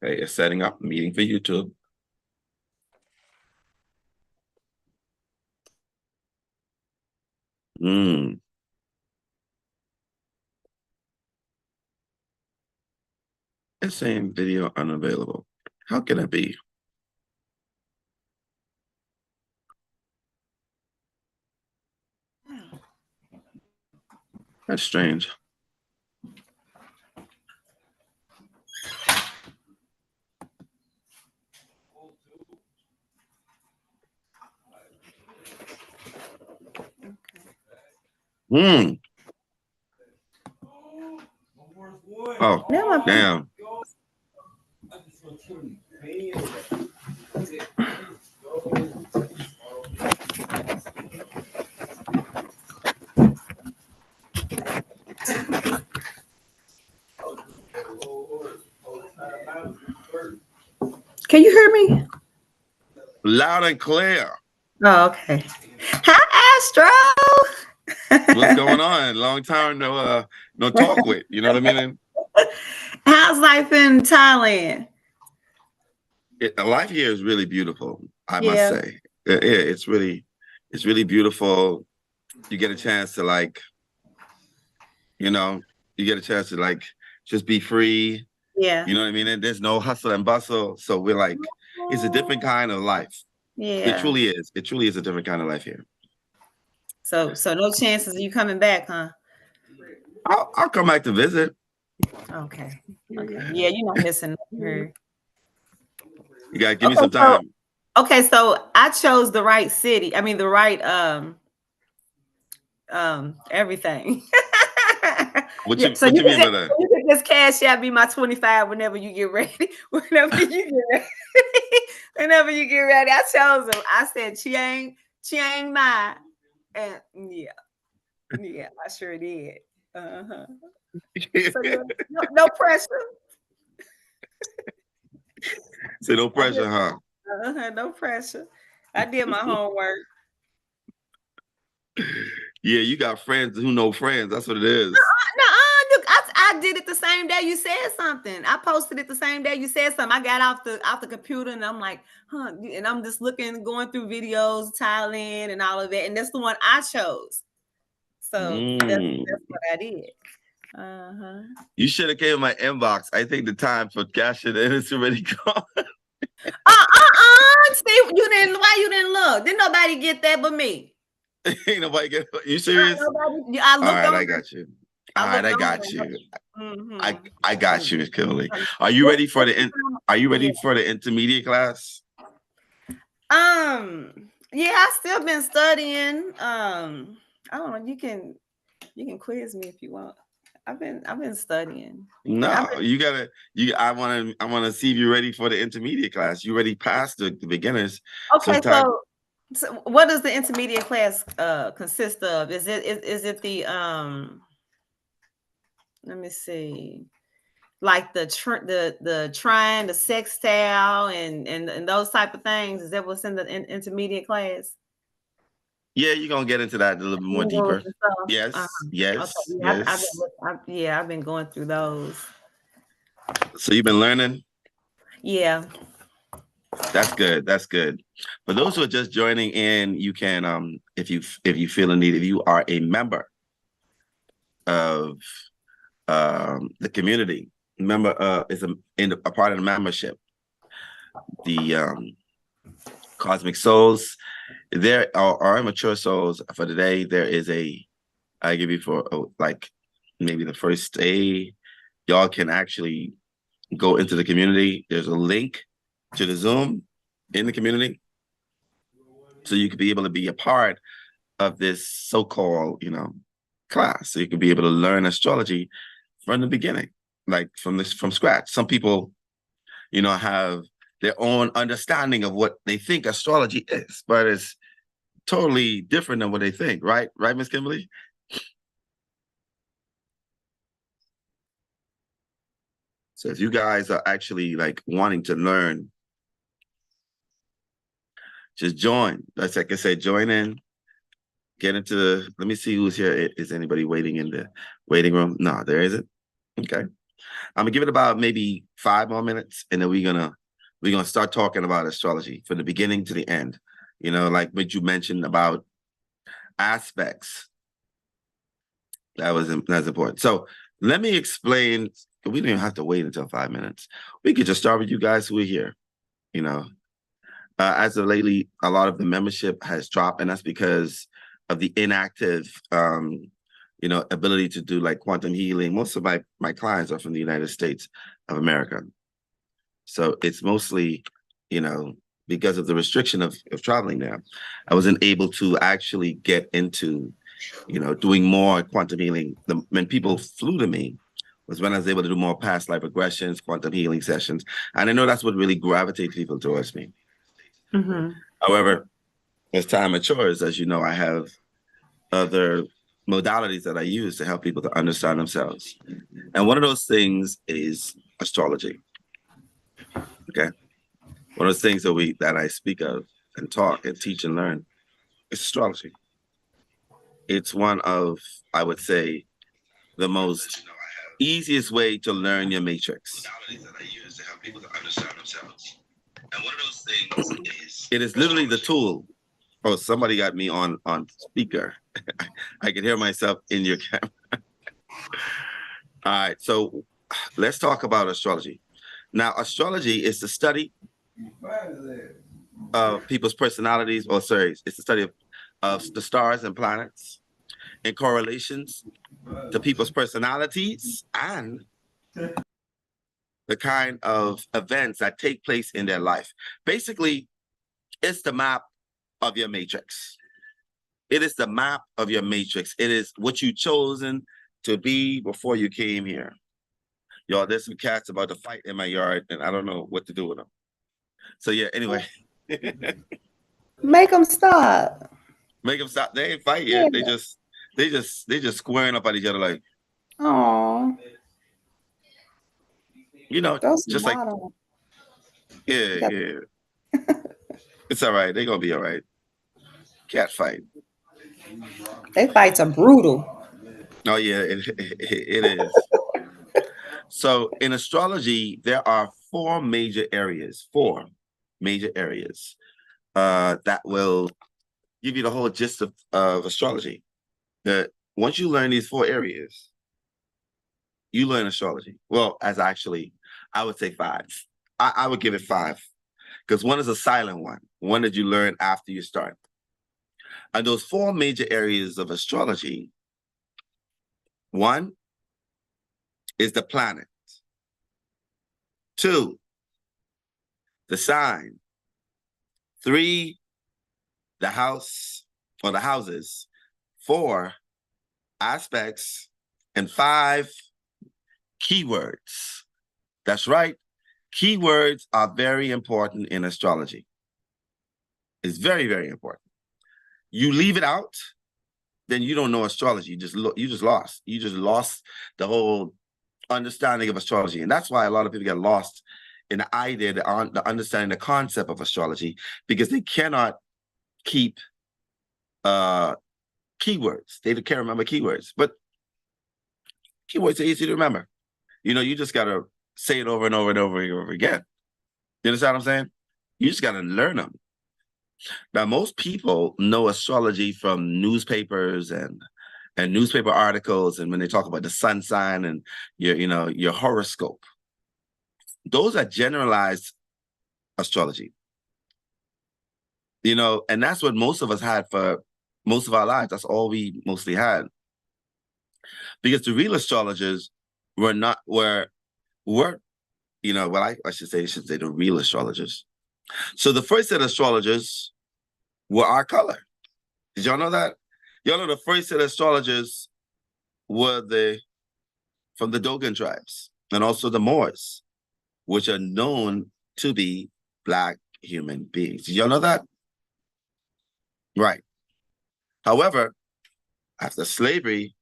Okay, it's setting up a meeting for YouTube. It's saying video unavailable. How can it be? That's strange. Oh, damn. Can you hear me? Loud and clear. Oh, okay. Hi, What's Astro. going on? Long time no talk with. You know what I mean? How's life in Thailand? Life here is really beautiful, I must Yeah. say. It's really beautiful. You get a chance to you get a chance to just be free. Yeah. You know what I mean? And there's no hustle and bustle. So we're like, it's a different kind of life. Yeah. It truly is. It truly is a different kind of life here. So no chances of you coming back, huh? I'll come back to visit. Okay. Yeah, you're not missing her. You gotta give me some time. So I chose the right city. I mean the right everything. What you mean by that? You can just cash out, be my 25 whenever you get ready. Whenever you get ready. I chose them. I said Chiang Mai. And yeah, I sure did. Uh-huh. So no pressure. So no pressure, huh? No pressure. I did my homework. Yeah, you got friends who know friends. That's what it is. Look, I did it the same day you said something. I posted it the same day you said something. I got off the computer and I'm like, huh? And I'm just going through videos, Thailand, and all of that. And that's the one I chose. So that's what I did. You should have came in my inbox. I think the time for cashing in is already gone. See, why you didn't look? Didn't nobody get that but me. Ain't nobody get. You serious? Nobody, all right, I got you. All right, I got you. I got you, Miss Kimberly. Are you ready for the intermediate class? Yeah, I still been studying. I don't know. You can quiz me if you want. I've been studying. No, I want to see if you're ready for the intermediate class. You already passed the beginners. Okay, so what does the intermediate class consist of? Is it the let me see, like the trine, the sextile, and those type of things? Is that what's in the intermediate class? Yeah, you're gonna get into that a little bit more deeper. Yes, yes, okay. yes. I've been going through those. So you've been learning? Yeah. That's good. That's good. For those who are just joining in, you can, if you feel a need, if you are a member of the community, is a part of the membership. The Cosmic Souls, there are immature souls for today. There is I give you for maybe the first day, y'all can actually go into the community. There's a link to the Zoom in the community, so you could be able to be a part of this so-called, class. So you could be able to learn astrology from the beginning, from scratch. Some people, have their own understanding of what they think astrology is, but it's totally different than what they think, right? Right, Miss Kimberly? So if you guys are actually wanting to learn, just join. That's like I said, join in, get into let me see who's here. Is anybody waiting in the waiting room? No, there isn't. Okay. I'm gonna give it about maybe 5 more minutes, and then we're gonna start talking about astrology from the beginning to the end. You know, like what you mentioned about aspects. That's important. So let me explain. We don't even have to wait until 5 minutes. We could just start with you guys who are here. You know, as of lately, a lot of the membership has dropped, and that's because of the inactive, ability to do like quantum healing. Most of my clients are from the United States of America, so it's mostly, because of the restriction of traveling there, I wasn't able to actually get into, doing more quantum healing. When people flew to me was when I was able to do more past life regressions, quantum healing sessions, and I know that's what really gravitates people towards me. Mm-hmm. However, as time matures, as you know, I have other modalities that I use to help people to understand themselves. And one of those things is astrology. Okay. One of those things that I speak of and talk and teach and learn is astrology. It's one of, I would say, the most easiest way to learn your matrix. Modalities that I use to help people to understand themselves. And one of those things is it is literally the tool. Oh, somebody got me on speaker. I can hear myself in your camera. All right, so let's talk about astrology. Now, astrology is the study of people's personalities, or sorry, it's the study of the stars and planets and correlations to people's personalities and the kind of events that take place in their life. Basically, it's the map of your matrix. It is the map of your matrix. It is what you've chosen to be before you came here. Y'all, there's some cats about to fight in my yard, and I don't know what to do with them. So yeah, anyway. Make them stop. Make them stop. They ain't fight yet. They just squaring up at each other like, Oh, just like, yeah. It's all right. They're gonna be all right. Cat fight. They fights are brutal. Oh yeah, it is. So in astrology, there are four major areas that will give you the whole gist of astrology. That once you learn these four areas, you learn astrology. Well, I would say 5. I would give it 5 because one is a silent one that you learn after you start. And those 4 major areas of astrology, one is the planet. 2, the sign. 3, the house or the houses. 4, aspects. And 5, keywords. That's right. Keywords are very important in astrology. It's very, very important. You leave it out, then you don't know astrology. You just lost. You just lost the whole understanding of astrology. And that's why a lot of people get lost in the idea, the understanding the concept of astrology, because they cannot keep keywords. They can't remember keywords. But keywords are easy to remember. You just got to say it over and over and over and over again. You understand what I'm saying? You just got to learn them. Now, most people know astrology from newspapers and newspaper articles, and when they talk about the sun sign and your horoscope. Those are generalized astrology. And that's what most of us had for most of our lives. That's all we mostly had. Because the real astrologers I should say the real astrologers. So the first set of astrologers were our color. Did y'all know that? Y'all know the first set of astrologers were from the Dogon tribes and also the Moors, which are known to be Black human beings. Did y'all know that? Right. However, after slavery,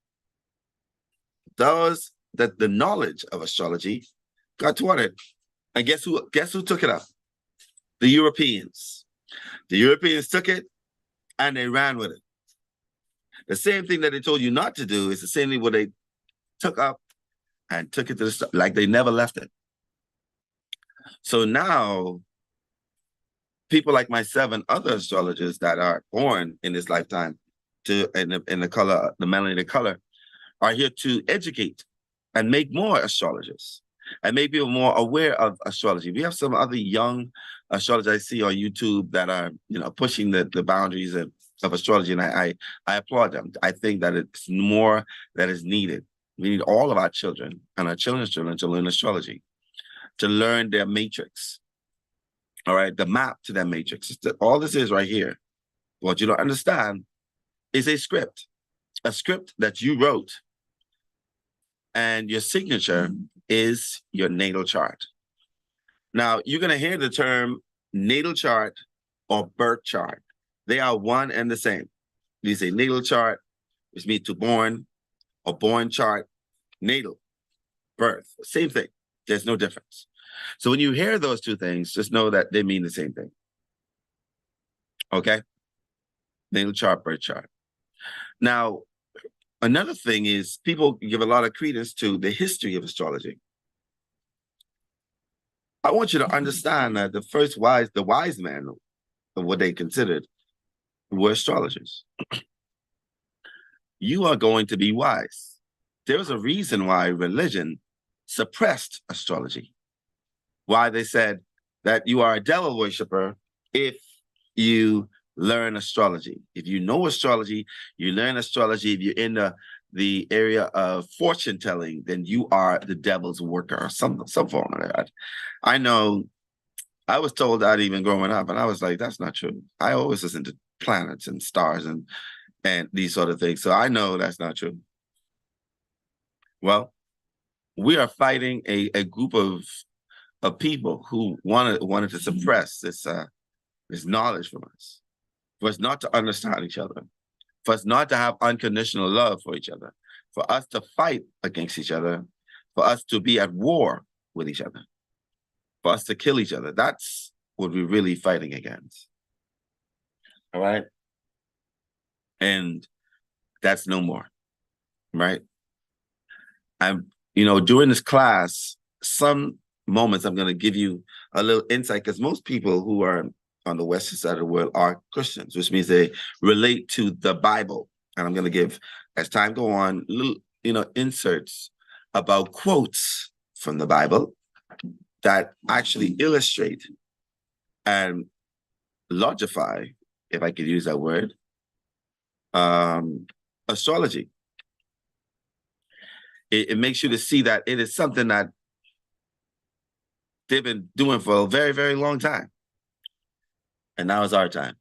the knowledge of astrology got thwarted. And guess who took it up? The Europeans. The Europeans took it and they ran with it. The same thing that they told you not to do is the same thing what they took up and took it to the like they never left it. So now people like myself and other astrologers that are born in this lifetime in the color, the melanated color, are here to educate and make more astrologers and make people more aware of astrology. We have some other young astrologers I see on YouTube that are, pushing the boundaries of astrology, and I applaud them. I think that it's more that is needed. We need all of our children and our children's children to learn astrology, to learn their matrix. All right, the map to that matrix. All this is right here. What you don't understand is a script that you wrote, and your signature is your natal chart. Now, you're going to hear the term natal chart or birth chart. They are one and the same. You say natal chart, which means to born, or born chart, natal, birth, same thing. There's no difference. So when you hear those two things, just know that they mean the same thing. Okay? Natal chart, birth chart. Now, another thing is people give a lot of credence to the history of astrology. I want you to understand that the wise men of what they considered were astrologers. You are going to be wise. There's a reason why religion suppressed astrology. Why they said that you are a devil worshiper if you learn astrology. If you know astrology, you learn astrology. If you're in the area of fortune telling, then you are the devil's worker, or some form of that. I know I was told that even growing up, and I was like, that's not true. I always listen to planets and stars and these sort of things. So I know that's not true. Well, we are fighting a group of people who wanted to suppress this knowledge from us, for us not to understand each other, for us not to have unconditional love for each other, for us to fight against each other, for us to be at war with each other, for us to kill each other. That's what we're really fighting against. All right? And that's no more, right? During this class, some moments I'm going to give you a little insight, because most people who are on the western side of the world are Christians, which means they relate to the Bible. And I'm going to give, as time go on, little, inserts about quotes from the Bible that actually illustrate and logify, if I could use that word, astrology. It makes you to see that it is something that they've been doing for a very, very long time. And now is our time.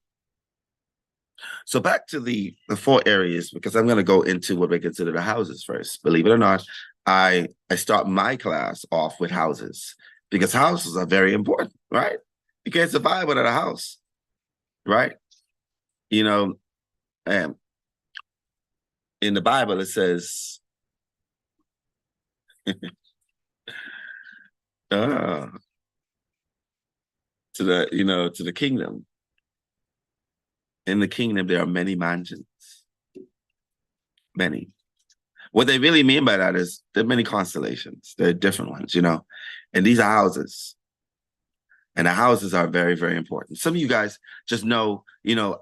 So back to the 4 areas, because I'm going to go into what we consider the houses first. Believe it or not, I start my class off with houses, because houses are very important, right? You can't survive without a house, right? In the Bible, it says, to the kingdom. In the kingdom, there are many mansions. Many. What they really mean by that is there are many constellations. There are different ones, and these are houses. And the houses are very, very important. Some of you guys just know,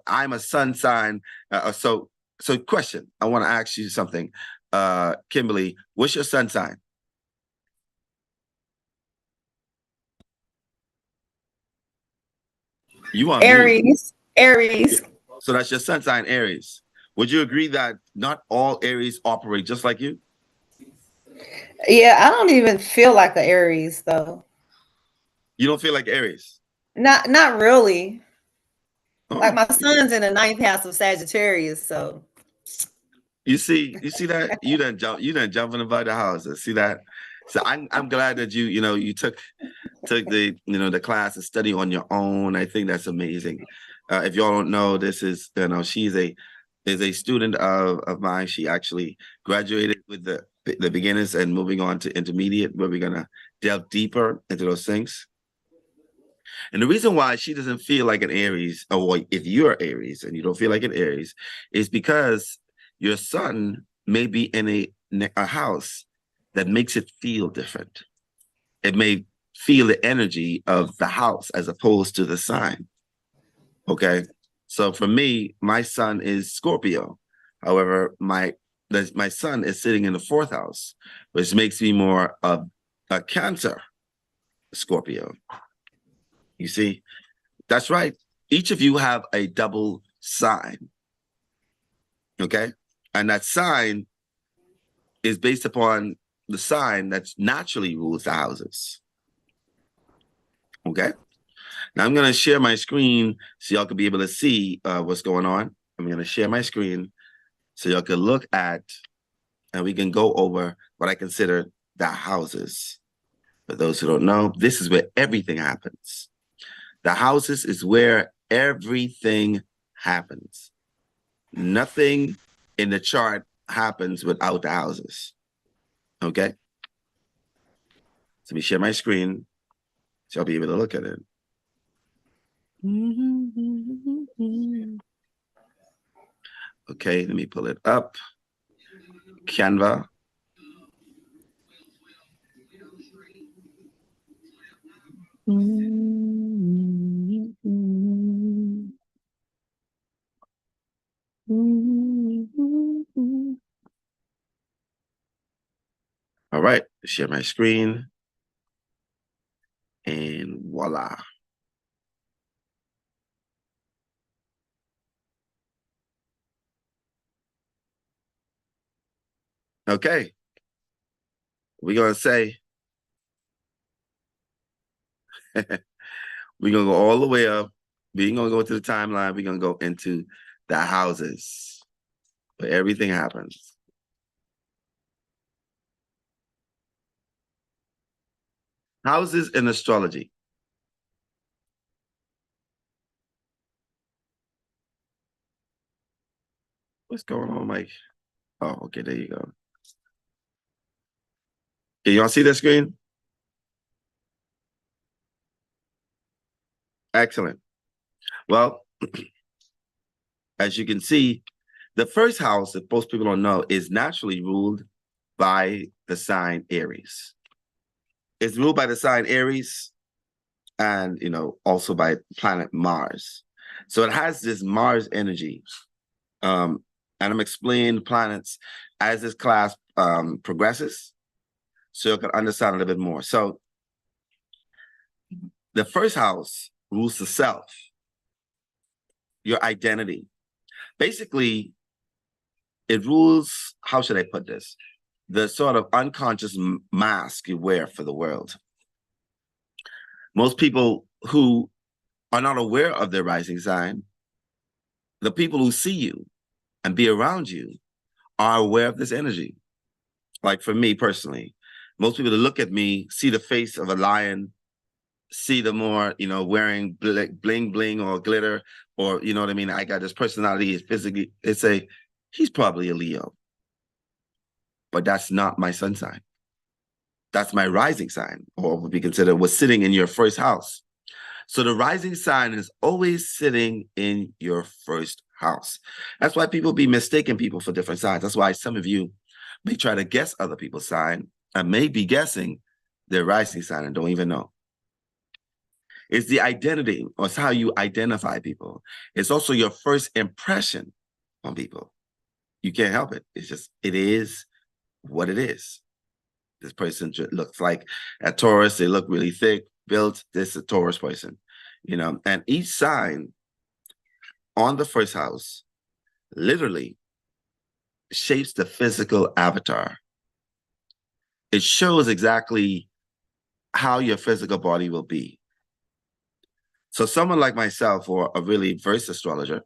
I'm a sun sign. So question, I want to ask you something. Kimberly, what's your sun sign? You are Aries. Aries. So that's your sun sign, Aries. Would you agree that not all Aries operate just like you? Yeah, I don't even feel like an Aries though. You don't feel like Aries? Not really. Oh. Like my son's in the 9th house of Sagittarius, so. You see that you done jumping about the houses. See that? So I'm glad that you took the the class and study on your own. I think that's amazing. If y'all don't know, this is she's a student of mine. She actually graduated with the beginners and moving on to intermediate, where we're gonna delve deeper into those things. And the reason why she doesn't feel like an Aries, or if you're Aries and you don't feel like an Aries, is because your sun may be in a house that makes it feel different. It may feel the energy of the house as opposed to the sign. Okay. So for me, my sun is Scorpio. However, my sun is sitting in the 4th house, which makes me more of a Cancer Scorpio. You see, that's right. Each of you have a double sign. Okay. And that sign is based upon the sign that naturally rules the houses. Okay. Now I'm going to share my screen so y'all can be able to see what's going on. I'm going to share my screen so y'all can look at, and we can go over what I consider the houses. For those who don't know, this is where everything happens. The houses is where everything happens. Nothing in the chart happens without the houses. Okay? So let me share my screen so I'll be able to look at it. Okay, let me pull it up. Canva. All right, share my screen. And voila. Okay. We're going to say, we're going to go all the way up. We're going to go to the timeline. We're going to go into the houses where everything happens. Houses in astrology. What's going on, Mike? Oh, okay, there you go. Can y'all see that screen? Excellent. Well, as you can see, the first house that most people don't know is naturally ruled by the sign Aries. It's ruled by the sign Aries and, also by planet Mars. So it has this Mars energy. And I'm explaining planets as this class progresses so you can understand a little bit more. So the first house rules the self, your identity. Basically, it rules, how should I put this? The sort of unconscious mask you wear for the world. Most people who are not aware of their rising sign, the people who see you and be around you are aware of this energy. Like for me personally, most people that look at me see the face of a lion, see the more, wearing bling bling or glitter, or, you know what I mean? I got this personality physically, they say, he's probably a Leo. But that's not my sun sign. That's my rising sign, or would be considered was sitting in your first house. So the rising sign is always sitting in your first house. That's why people be mistaking people for different signs. That's why some of you may try to guess other people's sign and may be guessing their rising sign and don't even know. It's the identity, or it's how you identify people. It's also your first impression on people. You can't help it. It's just, it is what it is. This person looks like a Taurus. They look really thick, built. This is a Taurus person, and each sign on the first house literally shapes the physical avatar. It shows exactly how your physical body will be. So someone like myself, or a really versed astrologer,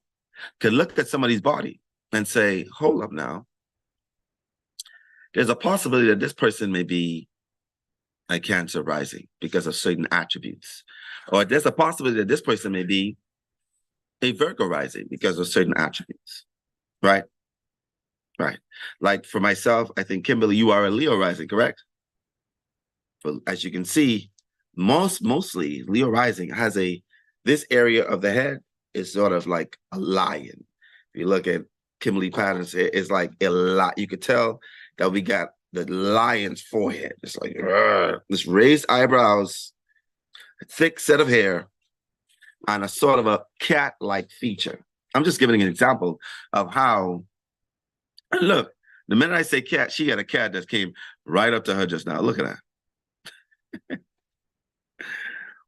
can look at somebody's body and say, hold up now. There's a possibility that this person may be a Cancer rising because of certain attributes. Or there's a possibility that this person may be a Virgo rising because of certain attributes. Right? Right. Like for myself, I think, Kimberly, you are a Leo rising, correct? But as you can see, mostly Leo rising has this area of the head is sort of like a lion. If you look at Kimberly patterns, it's like a lot. You could tell that we got the lion's forehead. It's like this raised eyebrows, a thick set of hair, and a sort of a cat-like feature. I'm just giving an example of how, and look, the minute I say cat, she got a cat that came right up to her just now. Look at that.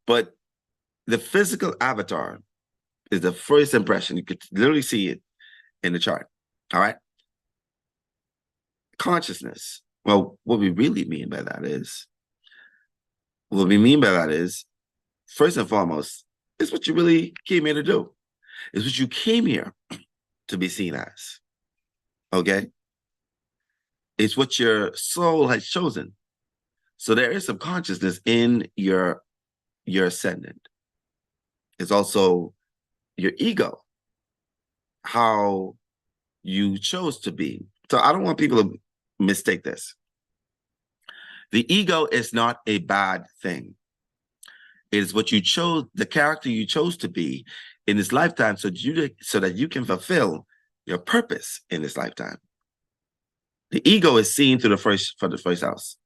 But the physical avatar is the first impression. You could literally see it in the chart. All right. Consciousness. Well, what we really mean by that is, first and foremost, it's what you really came here to do. It's what you came here to be seen as. Okay? It's what your soul has chosen. So there is some consciousness in your ascendant. It's also your ego, how you chose to be. So I don't want people to mistake this. The ego is not a bad thing. It is what you chose, the character you chose to be in this lifetime, so that you can fulfill your purpose in this lifetime. The ego is seen through the first house.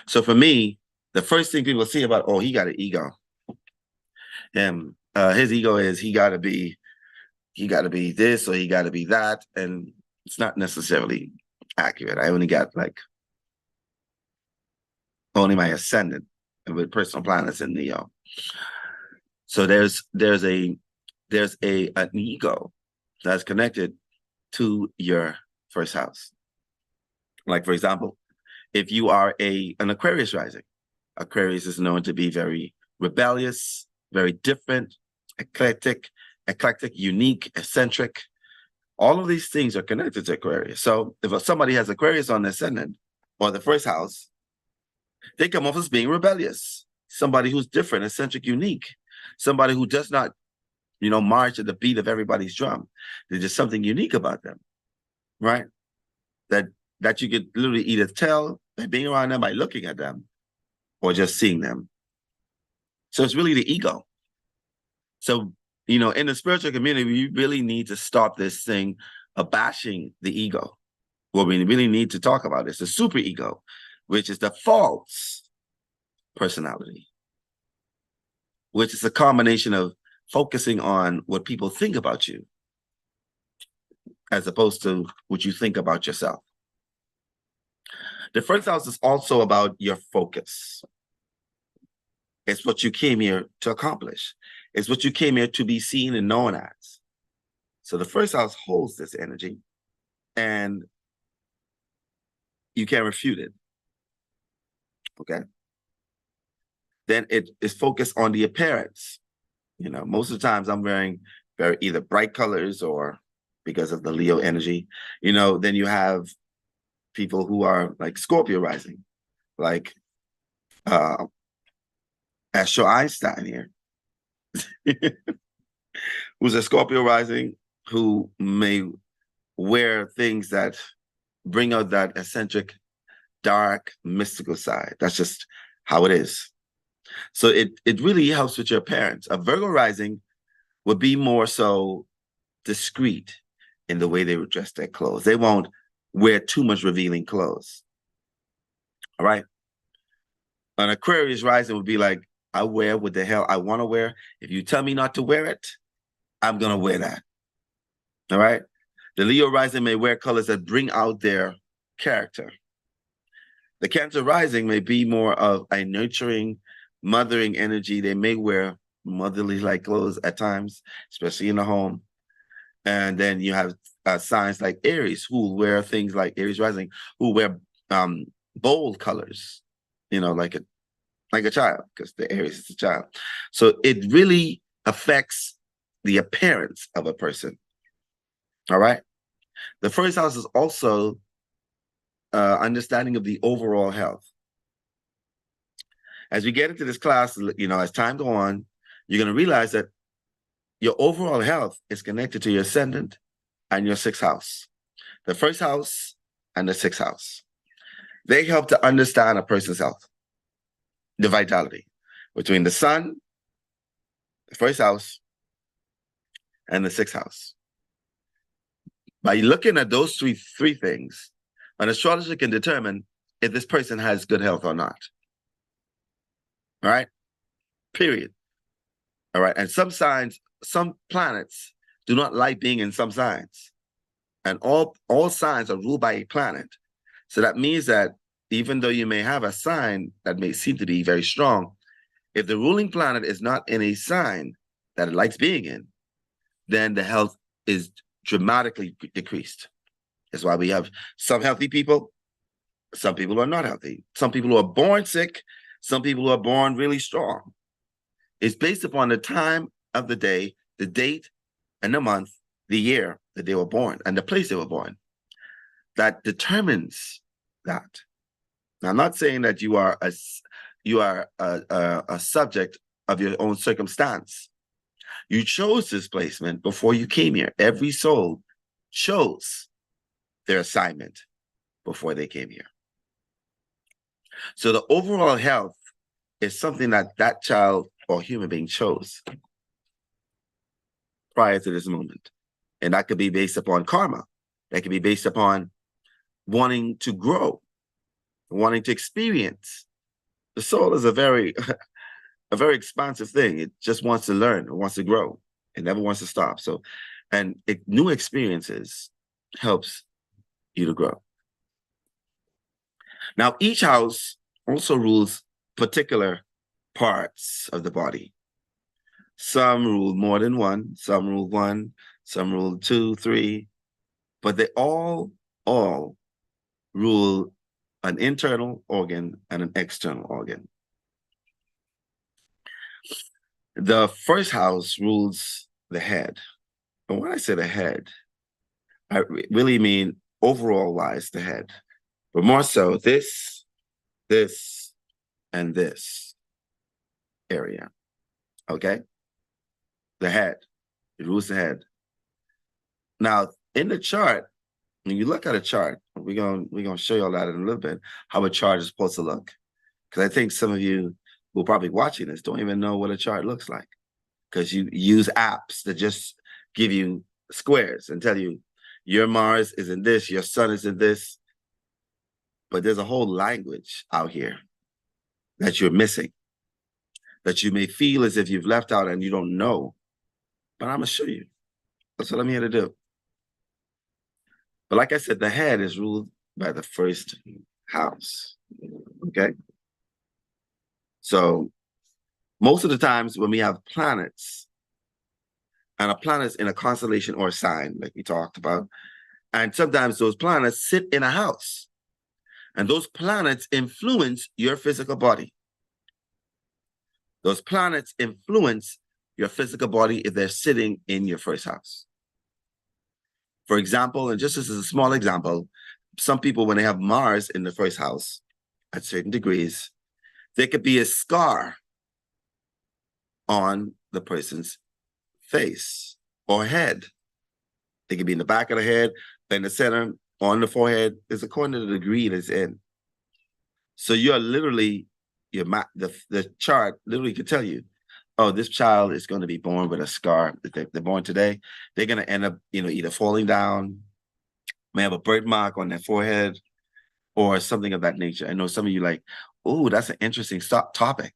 So for me, the first thing people see about, oh, he got an ego. His ego is he got to be this or he got to be that, and it's not necessarily accurate. I only got only my ascendant with personal planets in Neo. So there's an ego that's connected to your first house. Like, for example, if you are an Aquarius rising, Aquarius is known to be very rebellious, very different, eclectic, unique, eccentric. All of these things are connected to Aquarius. So if somebody has Aquarius on the ascendant or the first house, they come off as being rebellious, somebody who's different, eccentric, unique, somebody who does not, march at the beat of everybody's drum. There's just something unique about them, right? That you could literally either tell by being around them, by looking at them, or just seeing them. So it's really the ego. So, in the spiritual community, we really need to stop this thing of bashing the ego. What we really need to talk about is the super ego, which is the false personality, which is a combination of focusing on what people think about you as opposed to what you think about yourself. The first house is also about your focus. It's what you came here to accomplish. It's what you came here to be seen and known as. So the first house holds this energy, and you can't refute it. Okay? Then it is focused on the appearance. Most of the times I'm wearing very either bright colors or because of the Leo energy. Then you have people who are like Scorpio rising, like AstroEinstein here, who's a Scorpio rising, who may wear things that bring out that eccentric, dark, mystical side. That's just how it is. So it really helps with your appearance. A Virgo rising would be more so discreet in the way they would dress their clothes. They won't wear too much revealing clothes. All right. An Aquarius rising would be like, I wear what the hell I want to wear. If you tell me not to wear it, I'm going to wear that. All right. The Leo rising may wear colors that bring out their character. The Cancer rising may be more of a nurturing, mothering energy. They may wear motherly-like clothes at times, especially in the home. And then you have signs like Aries, who wear things like Aries rising, who wear bold colors, like a child, because the Aries is a child. So it really affects the appearance of a person. All right. The first house is also understanding of the overall health. As we get into this class, as time goes on, you're going to realize that your overall health is connected to your ascendant and your sixth house. The first house and the sixth house. They help to understand a person's health, the vitality between the sun, the first house, and the sixth house. By looking at those three things, an astrologer can determine if this person has good health or not. All right? Period. All right. And some signs, some planets do not like being in some signs. And all signs are ruled by a planet. So that means that even though you may have a sign that may seem to be very strong, if the ruling planet is not in a sign that it likes being in, then the health is dramatically decreased. That's why we have some healthy people, some people who are not healthy, some people who are born sick, some people who are born really strong. It's based upon the time of the day, the date, and the month, the year that they were born, and the place they were born. That determines that. Now, I'm not saying that you are a subject of your own circumstance. You chose this placement before you came here. Every soul chose their assignment before they came here. So the overall health is something that child or human being chose prior to this moment. And that could be based upon karma. That could be based upon wanting to grow, wanting to experience. The soul is a very expansive thing. It just wants to learn, it wants to grow, it never wants to stop. So, and new experiences helps you to grow. Now, each house also rules particular parts of the body. Some rule more than one, some rule one, some rule 2, 3, but they all rule an internal organ and an external organ. The first house rules the head. And when I say the head, I really mean overall wise the head, but more so this, and this area. Okay? The head. It rules the head. Now, in the chart, when you look at a chart, we're gonna show you all that in a little bit, how a chart is supposed to look. Because I think some of you who are probably watching this don't even know what a chart looks like. Because you use apps that just give you squares and tell you your Mars is in this, your sun is in this. But there's a whole language out here that you're missing, that you may feel as if you've left out and you don't know. But I'm going to show you. That's what I'm here to do. But like I said, the head is ruled by the first house. Okay? So most of the times when we have planets, and a planet's in a constellation or a sign, like we talked about, and sometimes those planets sit in a house, and those planets influence your physical body. Those planets influence your physical body if they're sitting in your first house. For example, and just as a small example, some people, when they have Mars in the first house at certain degrees, there could be a scar on the person's face or head. It could be in the back of the head, in the center, on the forehead. It's according to the degree it's in. So you're literally, the chart literally could tell you, oh, this child is going to be born with a scar. If they're born today, they're going to end up, either falling down, may have a birthmark on their forehead, or something of that nature. I know some of you like, oh, that's an interesting topic.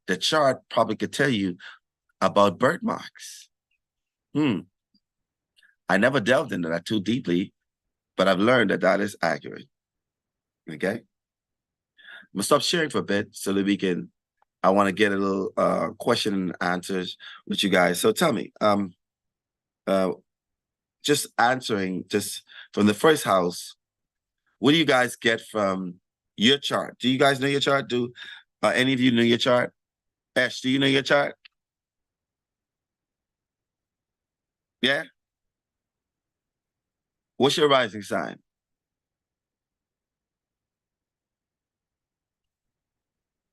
The chart probably could tell you about birthmarks. I never delved into that too deeply, but I've learned that is accurate. Okay? I'm going to stop sharing for a bit so that I want to get a little question and answers with you guys. So tell me, just answering just from the first house, what do you guys get from your chart? Do you guys know your chart? Do any of you know your chart? Ash, do you know your chart? Yeah? What's your rising sign?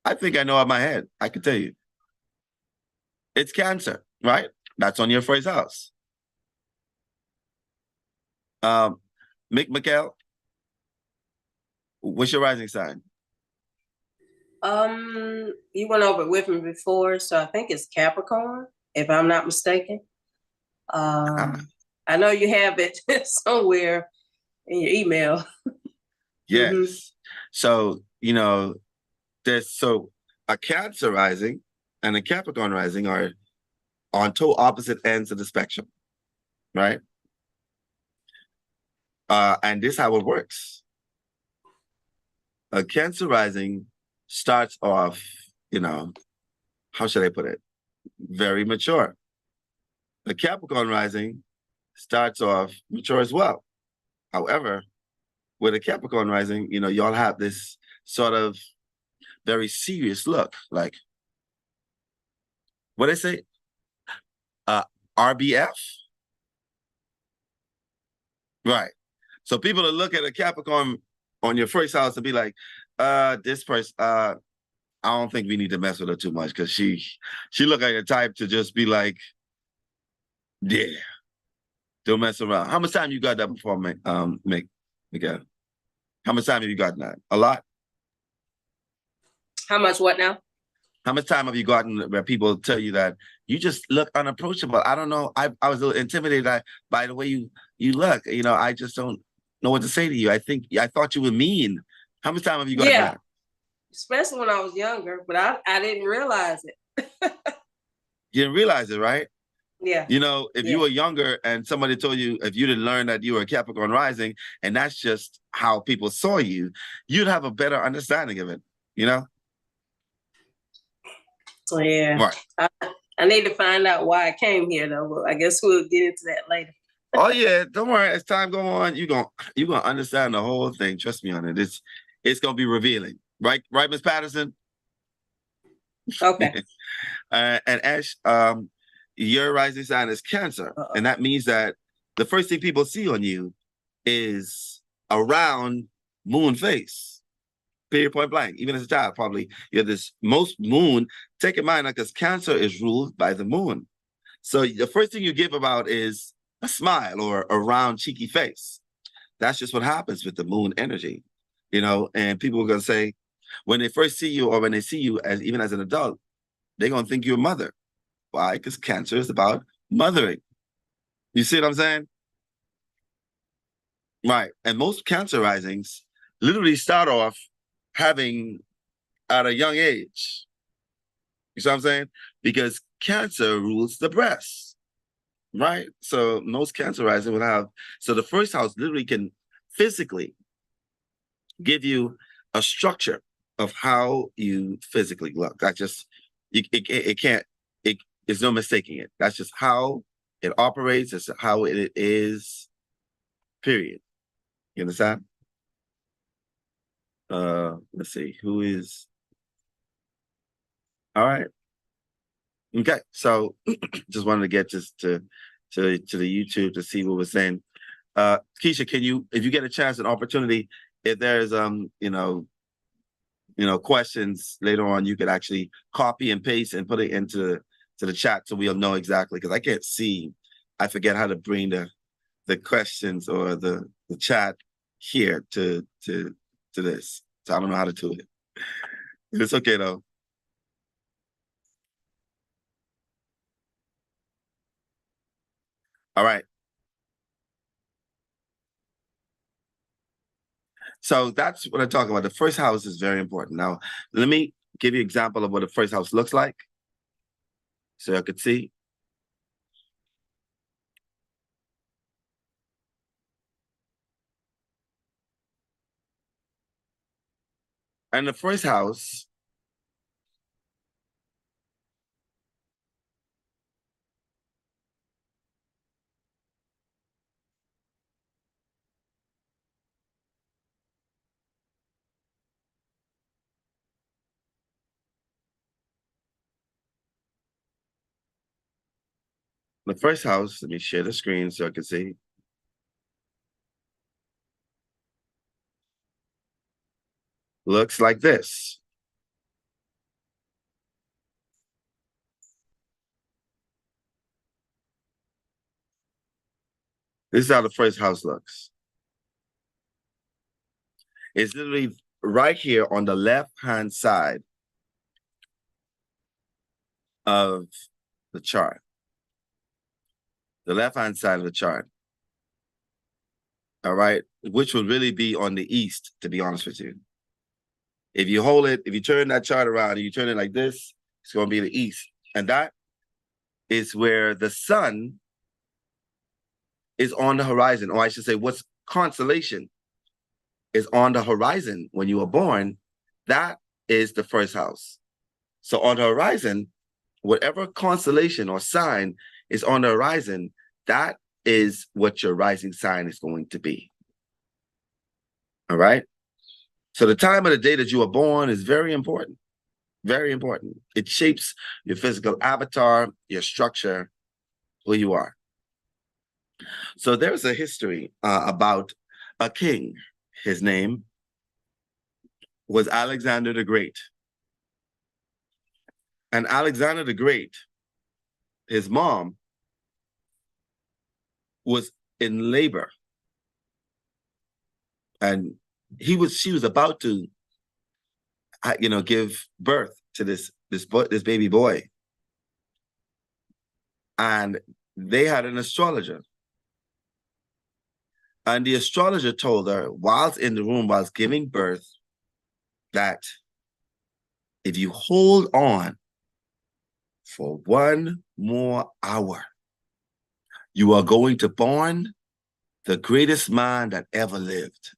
I think I know in my head. I can tell you. It's Cancer, right? That's on your first house. Mick McKell, what's your rising sign? You went over it with me before, so I think it's Capricorn, if I'm not mistaken. I know you have it somewhere in your email. Yes. So, there's a Cancer rising and a Capricorn rising are on two opposite ends of the spectrum, right? And this is how it works. A Cancer rising starts off, how should I put it? Very mature. A Capricorn rising starts off mature as well. However, with a Capricorn rising, y'all have this sort of very serious look, like what I say, RBF, right? So people will look at a Capricorn on your first house and be like, this person, I don't think we need to mess with her too much because she look like a type to just be like, yeah, don't mess around. How much time you got that before, Miguel? How much time have you gotten that? A lot? How much what now? How much time have you gotten where people tell you that you just look unapproachable? I don't know. I was a little intimidated by the way you look. I just don't know what to say to you. I thought you were mean. How much time have you gotten that? Especially when I was younger, but I didn't realize it. You didn't realize it, right? Yeah. If you were younger and somebody told you, if you didn't learn that you were a Capricorn rising, and that's just how people saw you, you'd have a better understanding of it, So yeah. Right. I need to find out why I came here though. But I guess we'll get into that later. Oh yeah, don't worry. As time go on, you're gonna understand the whole thing. Trust me on it. It's gonna be revealing. Right, Miss Patterson? Okay. And Ash, your rising sign is Cancer. And that means that the first thing people see on you is a round moon face. Period, point blank. Even as a child, probably you have this most moon. Take in mind, because Cancer is ruled by the moon. So the first thing you give about is a smile or a round, cheeky face. That's just what happens with the moon energy, and people are going to say, when they first see you or when they see you even as an adult, they're going to think you're a mother. Why? Because Cancer is about mothering. You see what I'm saying? Right. And most Cancer risings literally start off having at a young age. You see what I'm saying? Because Cancer rules the breast. Right? So most Cancer rising will have, so the first house literally can physically give you a structure of how you physically look. That's just, there's no mistaking it. That's just how it operates. It's how it is, period. You understand? Let's see, who is, all right. Okay, so just wanted to get just to the YouTube to see what we're saying. Keisha, can you, if you get a chance, an opportunity, if there's questions later on, you could actually copy and paste and put it into the chat so we'll know exactly, because I can't see. I forget how to bring the questions or the chat here to this. So I don't know how to do it. It's okay though. All right. So that's what I talk about. The first house is very important. Now, let me give you an example of what the first house looks like, so I could see. And the first house let me share the screen so I can see. Looks like this. This is how the first house looks. It's literally right here on the left-hand side of the chart. The left-hand side of the chart. All right, which would really be on the east, to be honest with you. If you hold it, if you turn that chart around and you turn it like this, it's going to be the east. And that is where the sun is on the horizon. Or I should say, what's constellation is on the horizon when you were born. That is the first house. So on the horizon, whatever constellation or sign is on the horizon, that is what your rising sign is going to be. All right? So the time of the day that you were born is very important. Very important. It shapes your physical avatar, your structure, who you are. So there's a history about a king. His name was Alexander the Great. And Alexander the Great, his mom, was in labor. And she was about to, give birth to this baby boy. And they had an astrologer. And the astrologer told her, whilst in the room, whilst giving birth, that if you hold on for one more hour, you are going to born the greatest man that ever lived.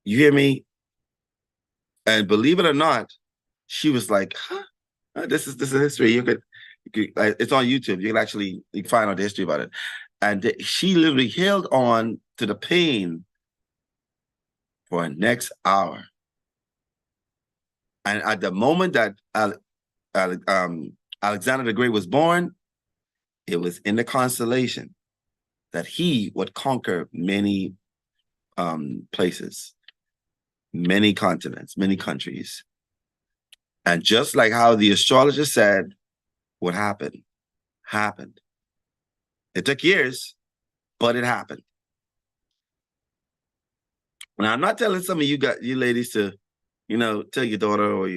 You hear me? And believe it or not, she was like, huh? This is history. You could it's on YouTube. You can find out the history about it. And she literally held on to the pain for the next hour. And at the moment that Alexander the Great was born, it was in the constellation that he would conquer many places, many continents, many countries. And just like how the astrologer said what happened. It took years, but it happened. Now, I'm not telling some of you ladies to, tell your daughter or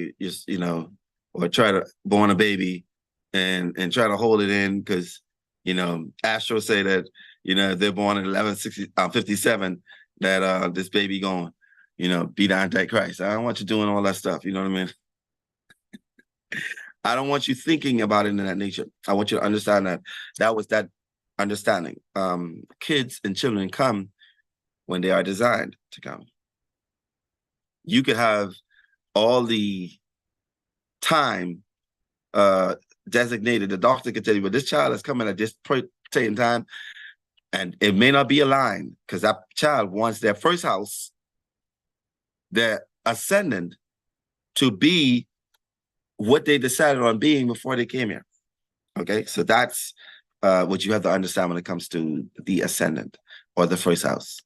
or try to born a baby and try to hold it in because, Astro say that, they're born in 1157, that this baby going, be the Antichrist. I don't want you doing all that stuff. You know what I mean? I don't want you thinking about it in that nature. I want you to understand that was that understanding. Kids and children come when they are designed to come. You could have all the time designated. The doctor could tell you, but this child is coming at this certain time, and it may not be aligned because that child wants their first house, their ascendant, to be what they decided on being before they came here. Okay, so that's what you have to understand when it comes to the ascendant or the first house.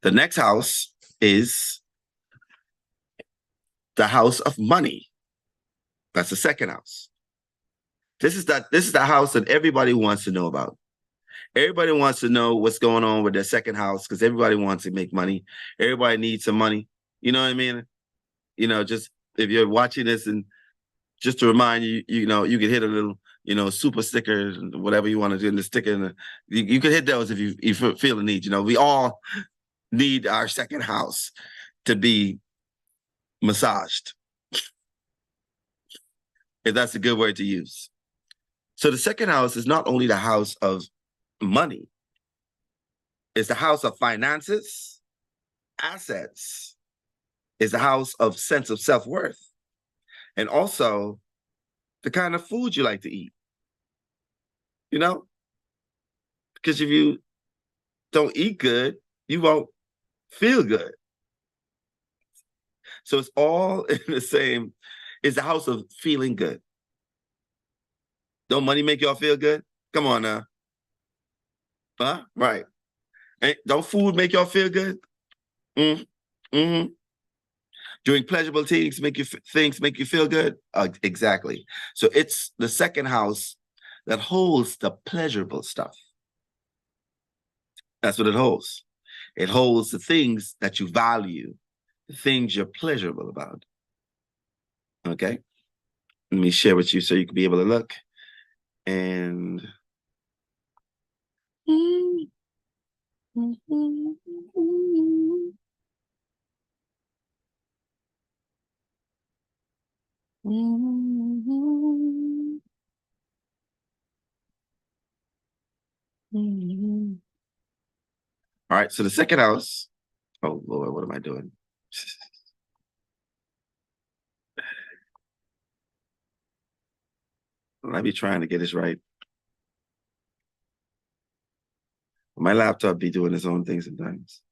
The next house is the house of money. That's the second house. This is the house that everybody wants to know about. Everybody wants to know what's going on with their second house because everybody wants to make money. Everybody needs some money. You know what I mean? Just if you're watching this, and just to remind you, you can hit a little, super sticker, whatever you want to do in the sticker. And you can hit those if you feel the need. We all need our second house to be massaged, if that's a good word to use. So the second house is not only the house of money, it's the house of finances, assets, it's the house of sense of self-worth, and also the kind of food you like to eat. Because if you don't eat good, you won't feel good. So it's all in the same. It's the house of feeling good. Don't money make y'all feel good? Come on now. Huh? Right. And don't food make y'all feel good? Mm-hmm. Doing pleasurable things make you feel good? Exactly. So it's the second house that holds the pleasurable stuff. That's what it holds. It holds the things that you value, the things you're pleasurable about. Okay? Let me share with you so you can be able to look. And All right, so the second house. Oh Lord, what am I doing? I be trying to get this right. My laptop be doing its own thing sometimes.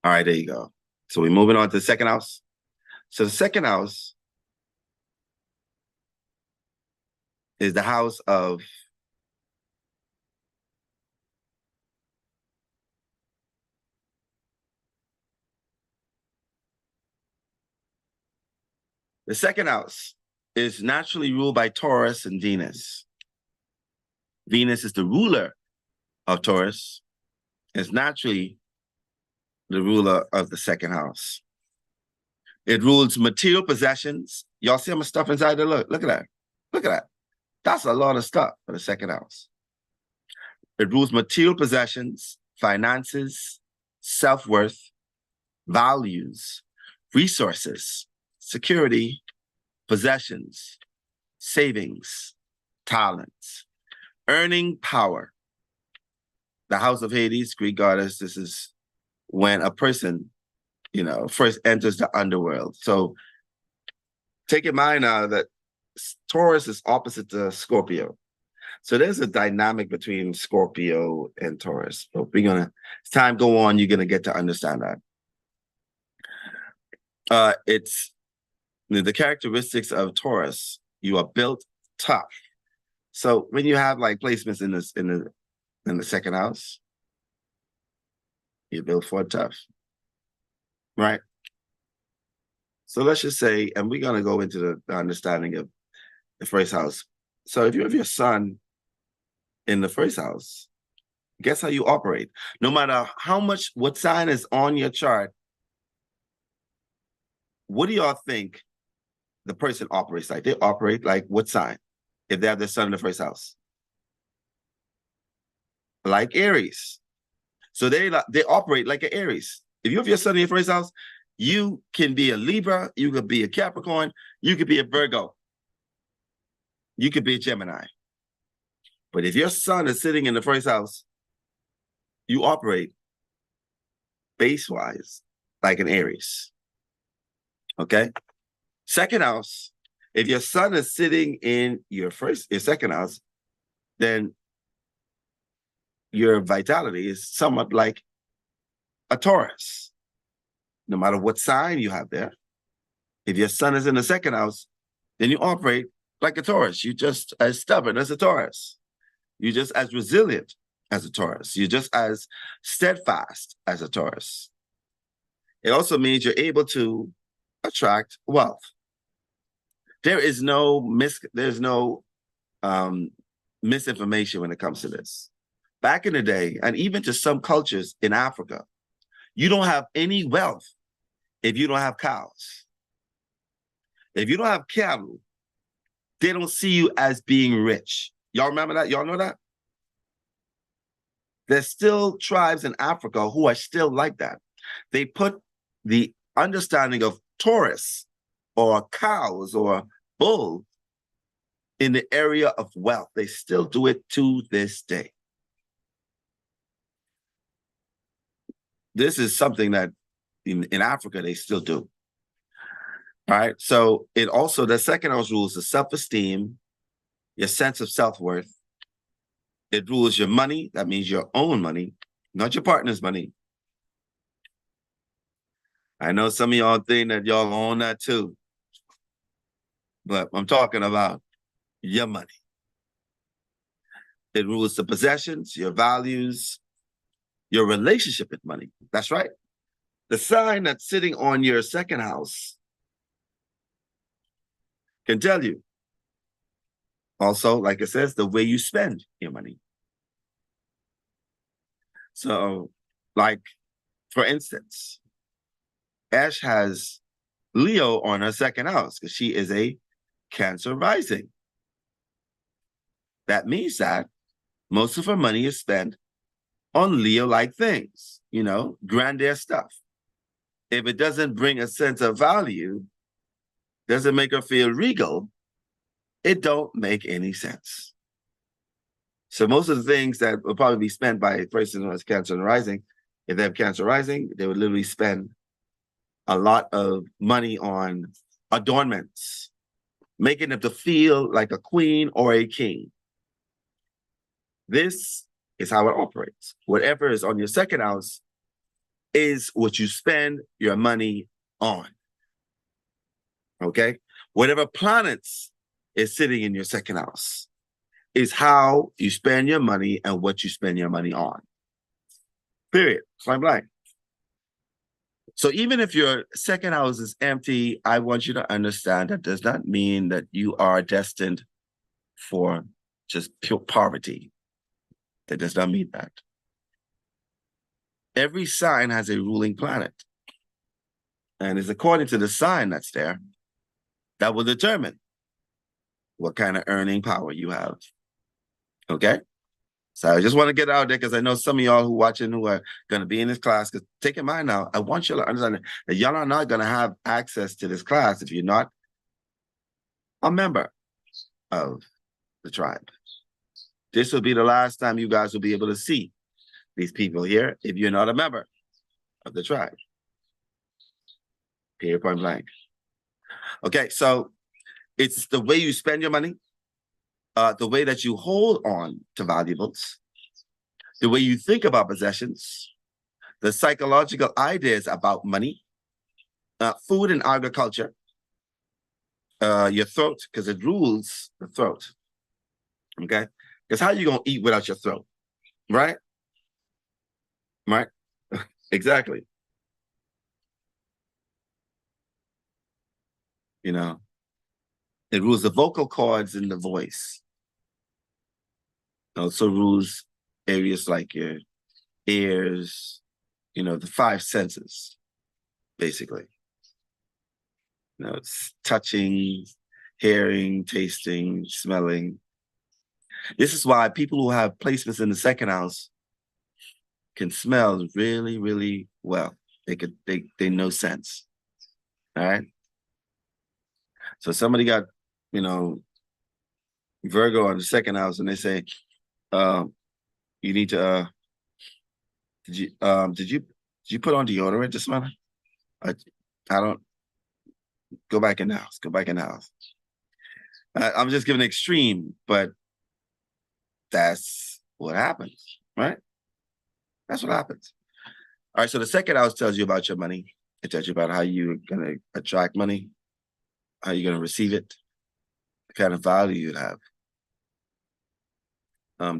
All right, there you go. So we're moving on to the second house. So the second house is the house of the second house is naturally ruled by Taurus and Venus. Venus is the ruler of Taurus. It's naturally the ruler of the second house. It rules material possessions. Y'all see how much stuff inside there? Look at that. Look at that. That's a lot of stuff for the second house. It rules material possessions, finances, self-worth, values, resources, security, possessions, savings, talents, earning power. The house of Hades, Greek goddess, this is when a person, first enters the underworld. So take in mind that Taurus is opposite to Scorpio. So there's a dynamic between Scorpio and Taurus. So as time go on, you're gonna get to understand that. It's the characteristics of Taurus. You are built tough. So when you have like placements in the second house, you're built for tough, right? So let's just say, and we're gonna go into the understanding of the first house. So if you have your sun in the first house, guess how you operate? No matter what sign is on your chart, what do y'all think the person operates like? They operate like what sign if they have their sun in the first house? Like Aries. So they operate like an Aries. If you have your sun in your first house, you can be a Libra, you could be a Capricorn, you could be a Virgo, you could be a Gemini. But if your sun is sitting in the first house, you operate base-wise like an Aries. Okay? Second house, if your sun is sitting in your second house, then your vitality is somewhat like a Taurus. No matter what sign you have there, if your sun is in the second house, then you operate like a Taurus. You're just as stubborn as a Taurus. You're just as resilient as a Taurus. You're just as steadfast as a Taurus. It also means you're able to attract wealth. There is no misinformation when it comes to this. Back in the day, and even to some cultures in Africa, you don't have any wealth if you don't have cows. If you don't have cattle, they don't see you as being rich. Y'all remember that? Y'all know that? There's still tribes in Africa who are still like that. They put the understanding of Taurus or cows or bull in the area of wealth. They still do it to this day. This is something that in Africa, they still do. All right. So the second house rules the self-esteem, your sense of self-worth. It rules your money. That means your own money, not your partner's money. I know some of y'all think that y'all own that too. But I'm talking about your money. It rules the possessions, your values, your relationship with money. That's right. The sign that's sitting on your second house can tell you. Also, like it says, the way you spend your money. So, like, for instance, Ash has Leo on her second house because she is a Cancer rising. That means that Most of her money is spent on Leo-like things, grandeur stuff. If it doesn't bring a sense of value, doesn't make her feel regal, it don't make any sense. So most of the things that will probably be spent by a person who has Cancer and Rising, if they have Cancer Rising, they would literally spend a lot of money on adornments, making them to feel like a queen or a king. This is how it operates. Whatever is on your second house is what you spend your money on. Okay? Whatever planets is sitting in your second house is how you spend your money and what you spend your money on. Period. Point blank. So even if your second house is empty, I want you to understand that does not mean that you are destined for just pure poverty. That does not mean that. Every sign has a ruling planet. And it's according to the sign that's there that will determine what kind of earning power you have. Okay? So I just want to get out there because I know some of y'all who are watching who are going to be in this class, because take in mind now, I want you to understand that y'all are not going to have access to this class if you're not a member of the tribe. This will be the last time you guys will be able to see these people here if you're not a member of the tribe. Period, point blank. Okay, so it's the way you spend your money, the way that you hold on to valuables, the way you think about possessions, the psychological ideas about money, food and agriculture, your throat, because it rules the throat. Okay? Because how are you going to eat without your throat? Right? Right? Exactly. It rules the vocal cords and the voice. It also rules areas like your ears, the five senses, basically. It's touching, hearing, tasting, smelling. This is why people who have placements in the second house can smell really, really well. They know sense. All right. So somebody got, Virgo on the second house, and they say, you need to did you put on deodorant this morning? I don't. Go back in the house. Go back in the house. I'm just giving an extreme, but that's what happens, right? That's what happens. All right, so the second house tells you about your money. It tells you about how you're going to attract money, how you're going to receive it, the kind of value you have.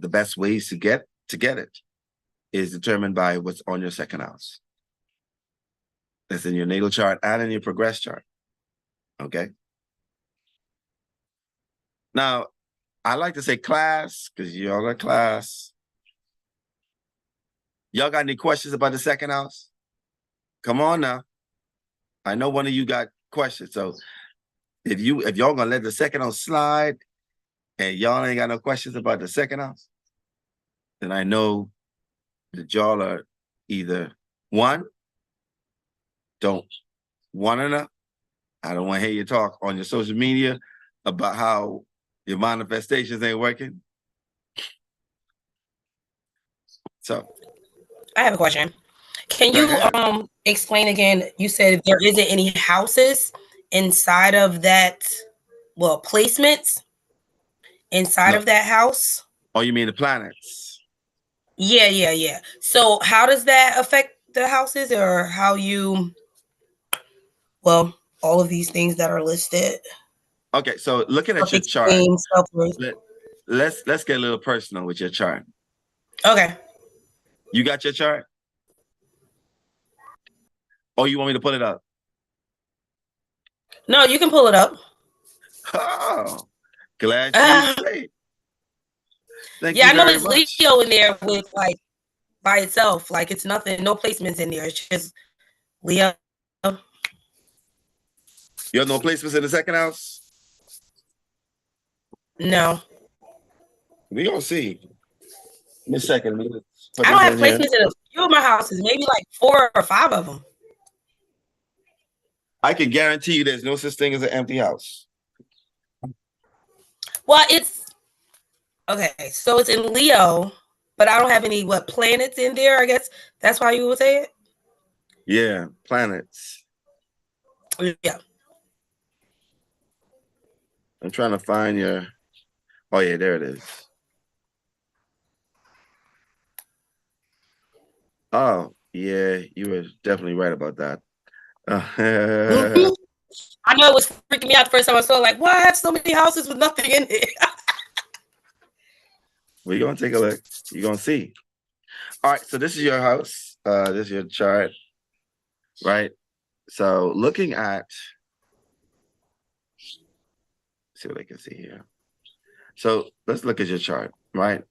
The best ways to get it is determined by what's on your second house. That's in your natal chart and in your progress chart. Okay? Now, I like to say class, because y'all are class. Y'all got any questions about the second house? Come on now. I know one of you got questions. So if y'all gonna let the second house slide and y'all ain't got no questions about the second house, then I know that y'all are either one, don't want enough. I don't want to hear you talk on your social media about how your manifestations ain't working. So I have a question. Can you explain again? You said there isn't any houses inside of that, placements inside of that house? Oh, you mean the planets? Yeah. So how does that affect the houses, or how you, all of these things that are listed? Okay, so looking at your chart, let's get a little personal with your chart. Okay. You got your chart? Or you want me to pull it up? No, you can pull it up. Oh, glad you say. Thank you I know very it's much. Leo in there with by itself. It's nothing, no placements in there. It's just Leo. You have no placements in the second house? No. We gonna see. Give me a second. Let me put I don't this have in here. placements in a few of my houses, maybe like 4 or 5 of them. I can guarantee you there's no such thing as an empty house. Well, it's okay. So it's in Leo, but I don't have any planets in there. I guess that's why you would say it. Yeah, planets. Yeah. I'm trying to find your. Oh yeah, there it is. Oh yeah, you were definitely right about that. I know it was freaking me out the first time I saw. Like, why I have so many houses with nothing in it? We're gonna take a look. You're gonna see. All right, so this is your house. This is your chart, right? So looking at, see what I can see here. So let's look at your chart, right?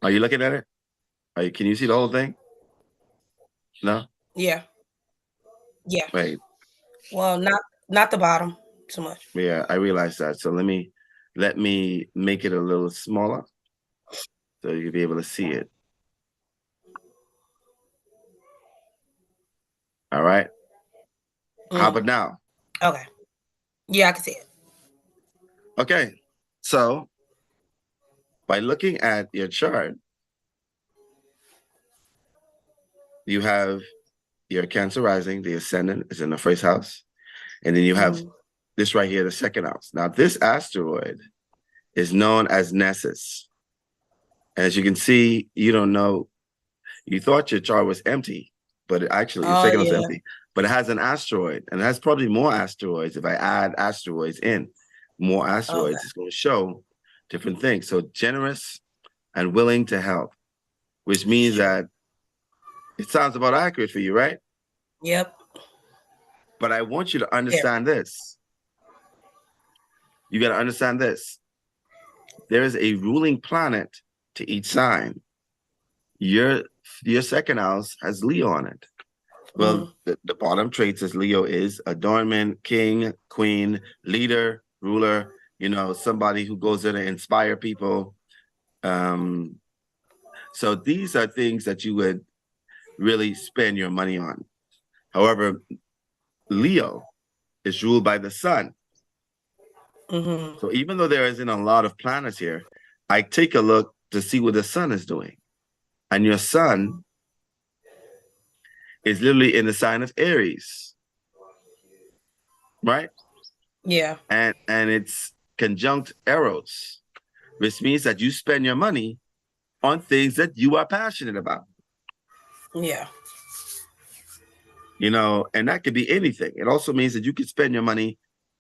Are you looking at it? Can you see the whole thing? No? Yeah. Yeah. Wait. Well, not the bottom too much. Yeah, I realize that. So let me make it a little smaller so you'll be able to see it. All right. How about now? Okay. Yeah, I can see it. Okay. So by looking at your chart, you have your Cancer rising, the ascendant is in the first house. And then you have this right here, the second house. Now, this asteroid is known as Nessus. As you can see, you don't know, you thought your chart was empty, but actually your second house is empty. But it has an asteroid, and it has probably more asteroids. If I add asteroids in, more asteroids, it's going to show different things. So generous and willing to help, which means that it sounds about accurate for you, right? Yep. But I want you to understand this. You got to understand this. There is a ruling planet to each sign. Your second house has Leo on it. Well, the bottom trait says Leo is adornment, king, queen, leader, ruler, somebody who goes in to inspire people. So these are things that you would really spend your money on. However, Leo is ruled by the sun. So even though there isn't a lot of planets here, I take a look to see what the sun is doing. And your sun is literally in the sign of Aries, right? Yeah. And it's conjunct Eros, which means that you spend your money on things that you are passionate about. Yeah. And that could be anything. It also means that you can spend your money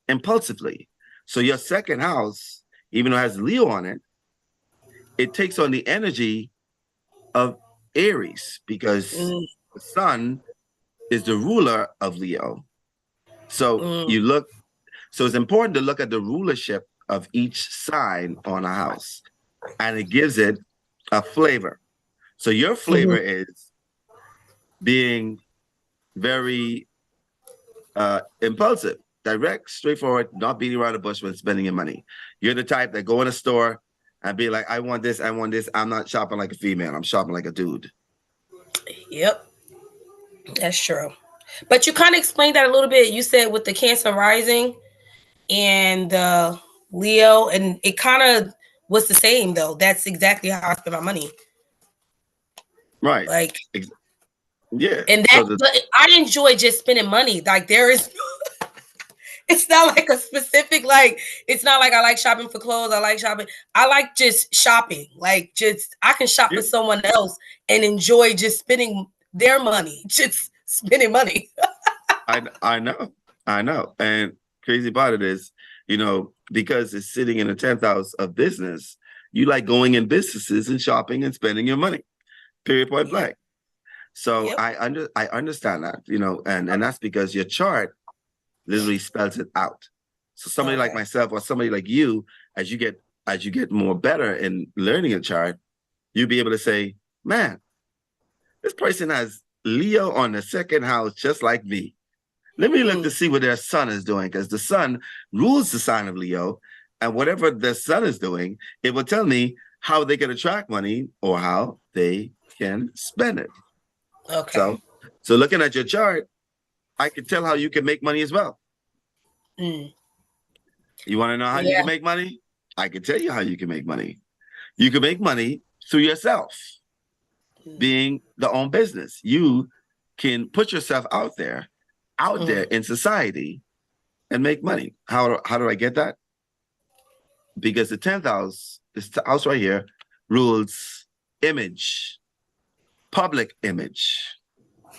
impulsively. So your second house, even though it has Leo on it, it takes on the energy of Aries because the sun is the ruler of Leo. So so it's important to look at the rulership of each sign on a house, and it gives it a flavor. So your flavor is being very impulsive, direct, straightforward, not beating around the bush when spending your money. You're the type that go in a store and be like, I want this, I want this. I'm not shopping like a female. I'm shopping like a dude. Yep. That's true. But you kind of explained that a little bit. You said with the Cancer rising and Leo, and it kind of was the same, though. That's exactly how I spend my money. Right. Like, yeah. And I enjoy just spending money. Like, there is... It's not like a specific, it's not like I like shopping for clothes. I like shopping. I like just shopping. Like, just, I can shop for someone else and enjoy just spending their money. Just spending money. I know. And crazy about it is, because it's sitting in the 10th house of business, you like going in businesses and shopping and spending your money. Period, point blank. So I understand that, and that's because your chart literally spells it out. So somebody like myself or somebody like you, as you get more better in learning a chart, you'll be able to say, man, this person has Leo on the second house just like me. Let me look to see what their sun is doing, because the sun rules the sign of Leo, and whatever the sun is doing, it will tell me how they can attract money or how they can spend it. Okay. So looking at your chart, I can tell how you can make money as well. Mm. You want to know how you Yeah. can make money? I can tell you how you can make money. You can make money through yourself, being the own business. You can put yourself out there in society and make money. How do I get that? Because the 10th house, this house right here, rules image, public image.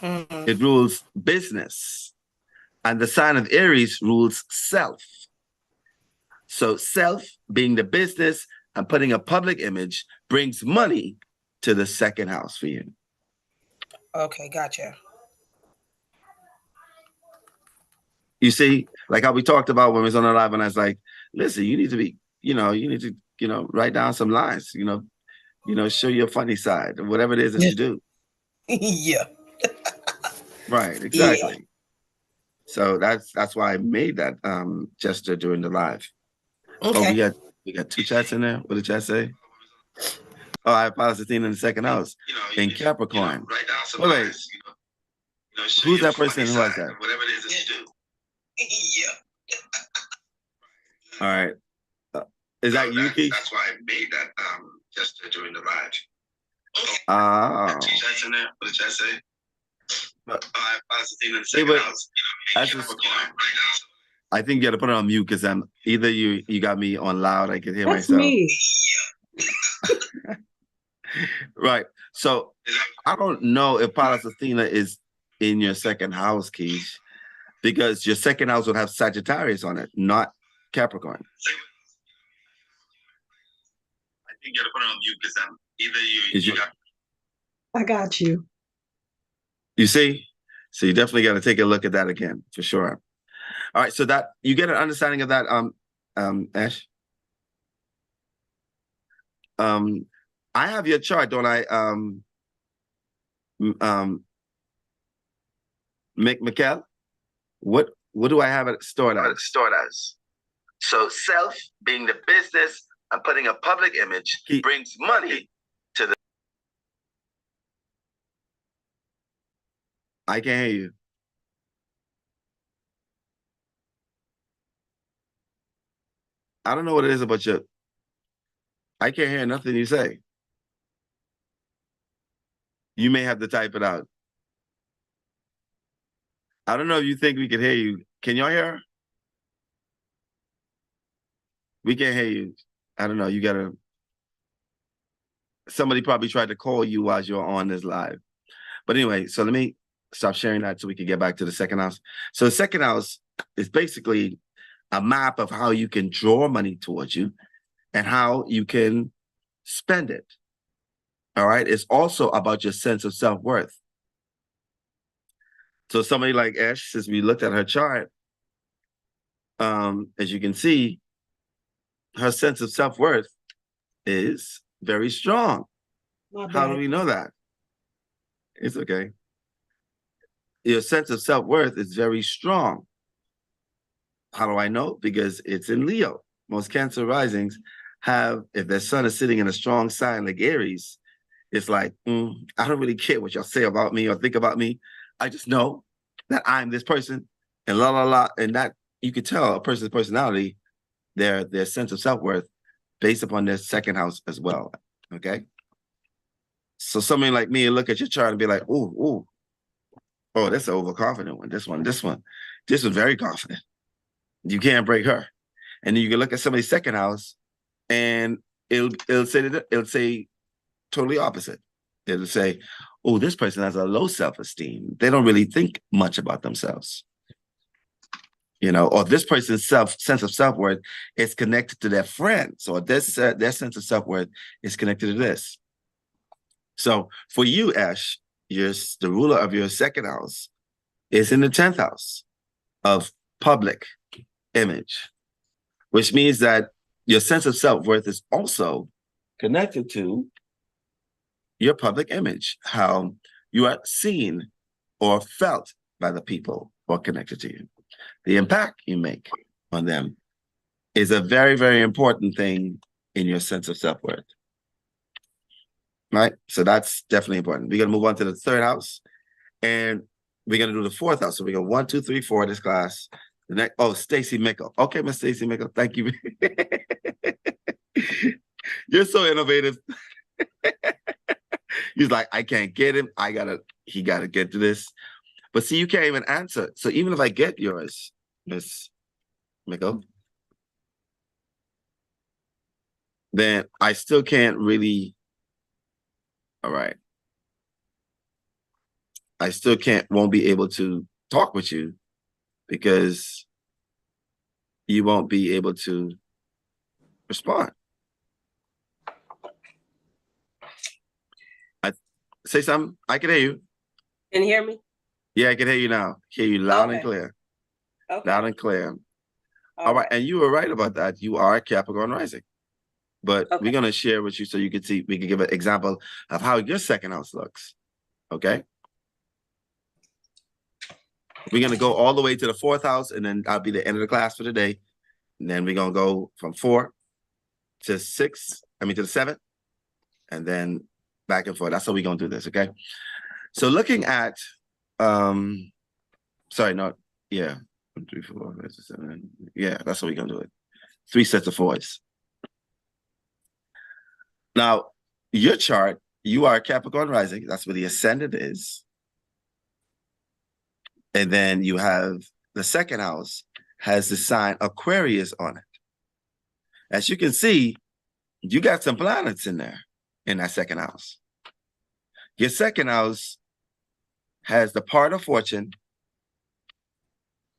It rules business. And the sign of Aries rules self. So self, being the business and putting a public image, brings money to the second house for you. Okay, gotcha. You see, like how we talked about when we was on the live, and I was like, listen, you need to, write down some lines, show your funny side, whatever it is that you do. Yeah. Right, exactly. Yeah. So that's why I made that gesture during the live. Okay. Oh, we got two chats in there. What did chat say? Oh, I have Palestine in the second house in Capricorn. Wait, who's that person who has that? Whatever it is that you do. Yeah. All right. Is that you, Keith? That's why I made that gesture during the live. Oh. Two chats in there. What did chat say? I have Palestine in the Hey, second house. I think you got to put it on mute because either you got me on loud, I can hear That's myself. me. Right. So I don't know if Palestina is in your second house, Keith, because your second house would have Sagittarius on it, not Capricorn. I think you got to put it on mute because either you got. I got you. You see? So you definitely got to take a look at that again for sure. All right, so that you get an understanding of that, Ash. I have your chart, don't I? Mikkel, what do I have it stored as? So self, being the business and putting a public image, brings money to the. I can't hear you. I don't know what it is about you. I can't hear nothing you say. You may have to type it out. I don't know if you think we can hear you. Can y'all hear? We can't hear you. I don't know. You gotta. Somebody probably tried to call you while you're on this live. But anyway, so let me stop sharing that so we can get back to the second house. So the second house is basically a map of how you can draw money towards you and how you can spend it. All right. It's also about your sense of self-worth. So somebody like Ash, since we looked at her chart, as you can see, her sense of self-worth is very strong. How do we know that? It's okay. Your sense of self-worth is very strong. How do I know? Because it's in Leo. Most Cancer risings have, if their sun is sitting in a strong sign like Aries, it's like, I don't really care what y'all say about me or think about me. I just know that I'm this person and la, la, la. And that you could tell a person's personality, their sense of self-worth based upon their second house as well, okay? So somebody like me look at your chart and be like, oh, that's an overconfident one. This was very confident. You can't break her. And then you can look at somebody's second house and it'll say totally opposite. It'll say, oh, this person has a low self-esteem. They don't really think much about themselves. Or this person's sense of self-worth is connected to their friends, or their sense of self-worth is connected to this. So for you, Ash, the ruler of your second house is in the 10th house of public image, which means that your sense of self-worth is also connected to your public image, how you are seen or felt by the people who are connected to you. The impact you make on them is a very, very important thing in your sense of self-worth. right? So that's definitely important. We're gonna move on to the third house, and we're gonna do the fourth house. So we go 1, 2, 3, 4 this class. The next, oh, Stacy Mickle. Okay, Miss Stacy Mickle, thank you. You're so innovative. He's like, I can't get him. He gotta get to this. But see, you can't even answer. So even if I get yours, Miss Mickle, then I still can't really. All right. I still won't be able to talk with you because you won't be able to respond. Say something. I can hear you. Can you hear me? Yeah, I can hear you now. Hear you loud and Okay. clear. Okay. Loud and clear. All right. And you were right about that. You are Capricorn rising. But Okay. we're going to share with you so you can see, we can give an example of how your second house looks. Okay. We're going to go all the way to the fourth house, and then that'll be the end of the class for today. And then we're going to go from 4 to 6, to the 7th, and then back and forth. That's how we're going to do this. Okay. So looking at, sorry, not, yeah. 1, 3, 4, 5, 6, 7. Yeah, that's how we're going to do it. 3 sets of 4s. Now, your chart, you are Capricorn rising. That's where the ascendant is. And then you have the second house has the sign Aquarius on it. As you can see, you got some planets in there in that second house. Your second house has the part of fortune,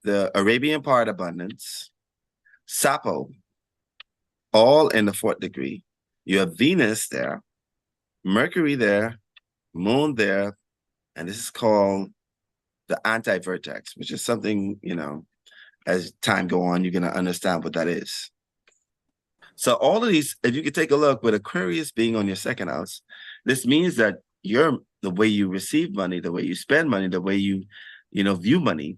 the Arabian part abundance, Sappho, all in the 4th degree. You have Venus there, Mercury there, Moon there, and this is called the anti-vertex, which is something, as time go on, you're going to understand what that is. So all of these, if you could take a look with Aquarius being on your second house, this means that the way you receive money, the way you spend money, the way you view money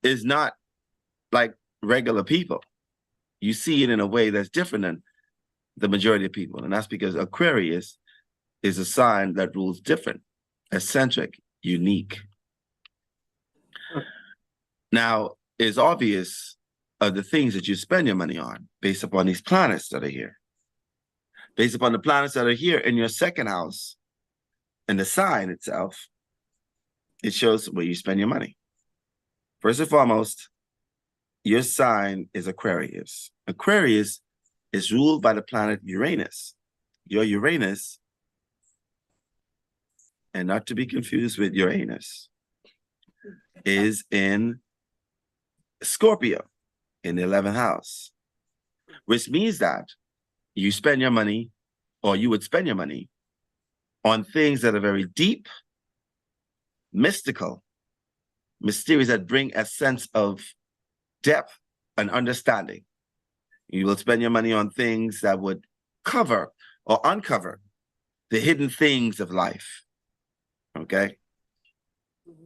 is not like regular people. You see it in a way that's different than the majority of people. And that's because Aquarius is a sign that rules different, eccentric, unique. Now, it's obvious of the things that you spend your money on based upon these planets that are here. Based upon the planets that are here in your second house and the sign itself, it shows where you spend your money. First and foremost, your sign is Aquarius. Aquarius is ruled by the planet Uranus. Your Uranus, and not to be confused with Uranus, is in Scorpio in the 11th house, which means that you spend your money, or you would spend your money on things that are very deep, mystical, mysterious, that bring a sense of depth and understanding. You will spend your money on things that would cover or uncover the hidden things of life. Okay?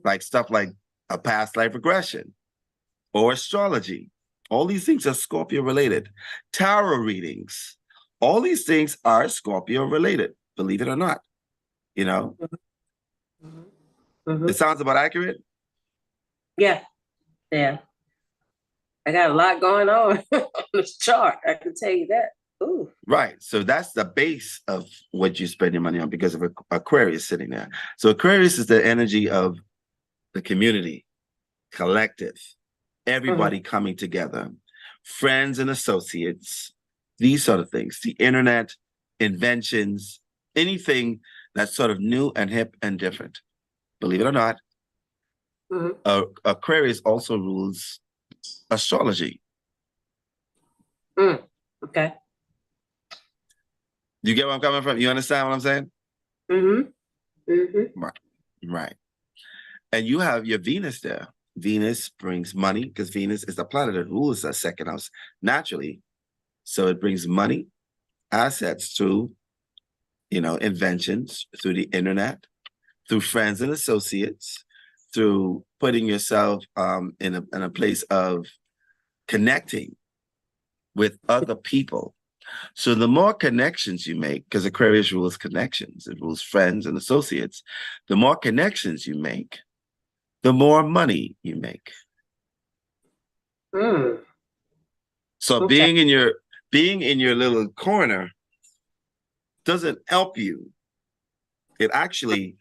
Like stuff like a past life regression or astrology. All these things are Scorpio related. Tarot readings. All these things are Scorpio related, believe it or not. It sounds about accurate? Yeah. I got a lot going on on this chart. I can tell you that. Ooh. Right. So that's the base of what you spend your money on because of Aquarius sitting there. So Aquarius is the energy of the community, collective, everybody coming together, friends and associates, these sort of things, the internet, inventions, anything that's sort of new and hip and different. Believe it or not, Aquarius also rules astrology. Okay. You get where I'm coming from? You understand what I'm saying? Right. And you have your Venus there. Venus brings money because Venus is the planet that rules the second house naturally. So it brings money, assets through, inventions, through the internet, through friends and associates, through putting yourself in a place of connecting with other people So the more connections you make, because Aquarius rules connections, it rules friends and associates. The more connections you make, the more money you make. So Okay. being in your little corner doesn't help you. It actually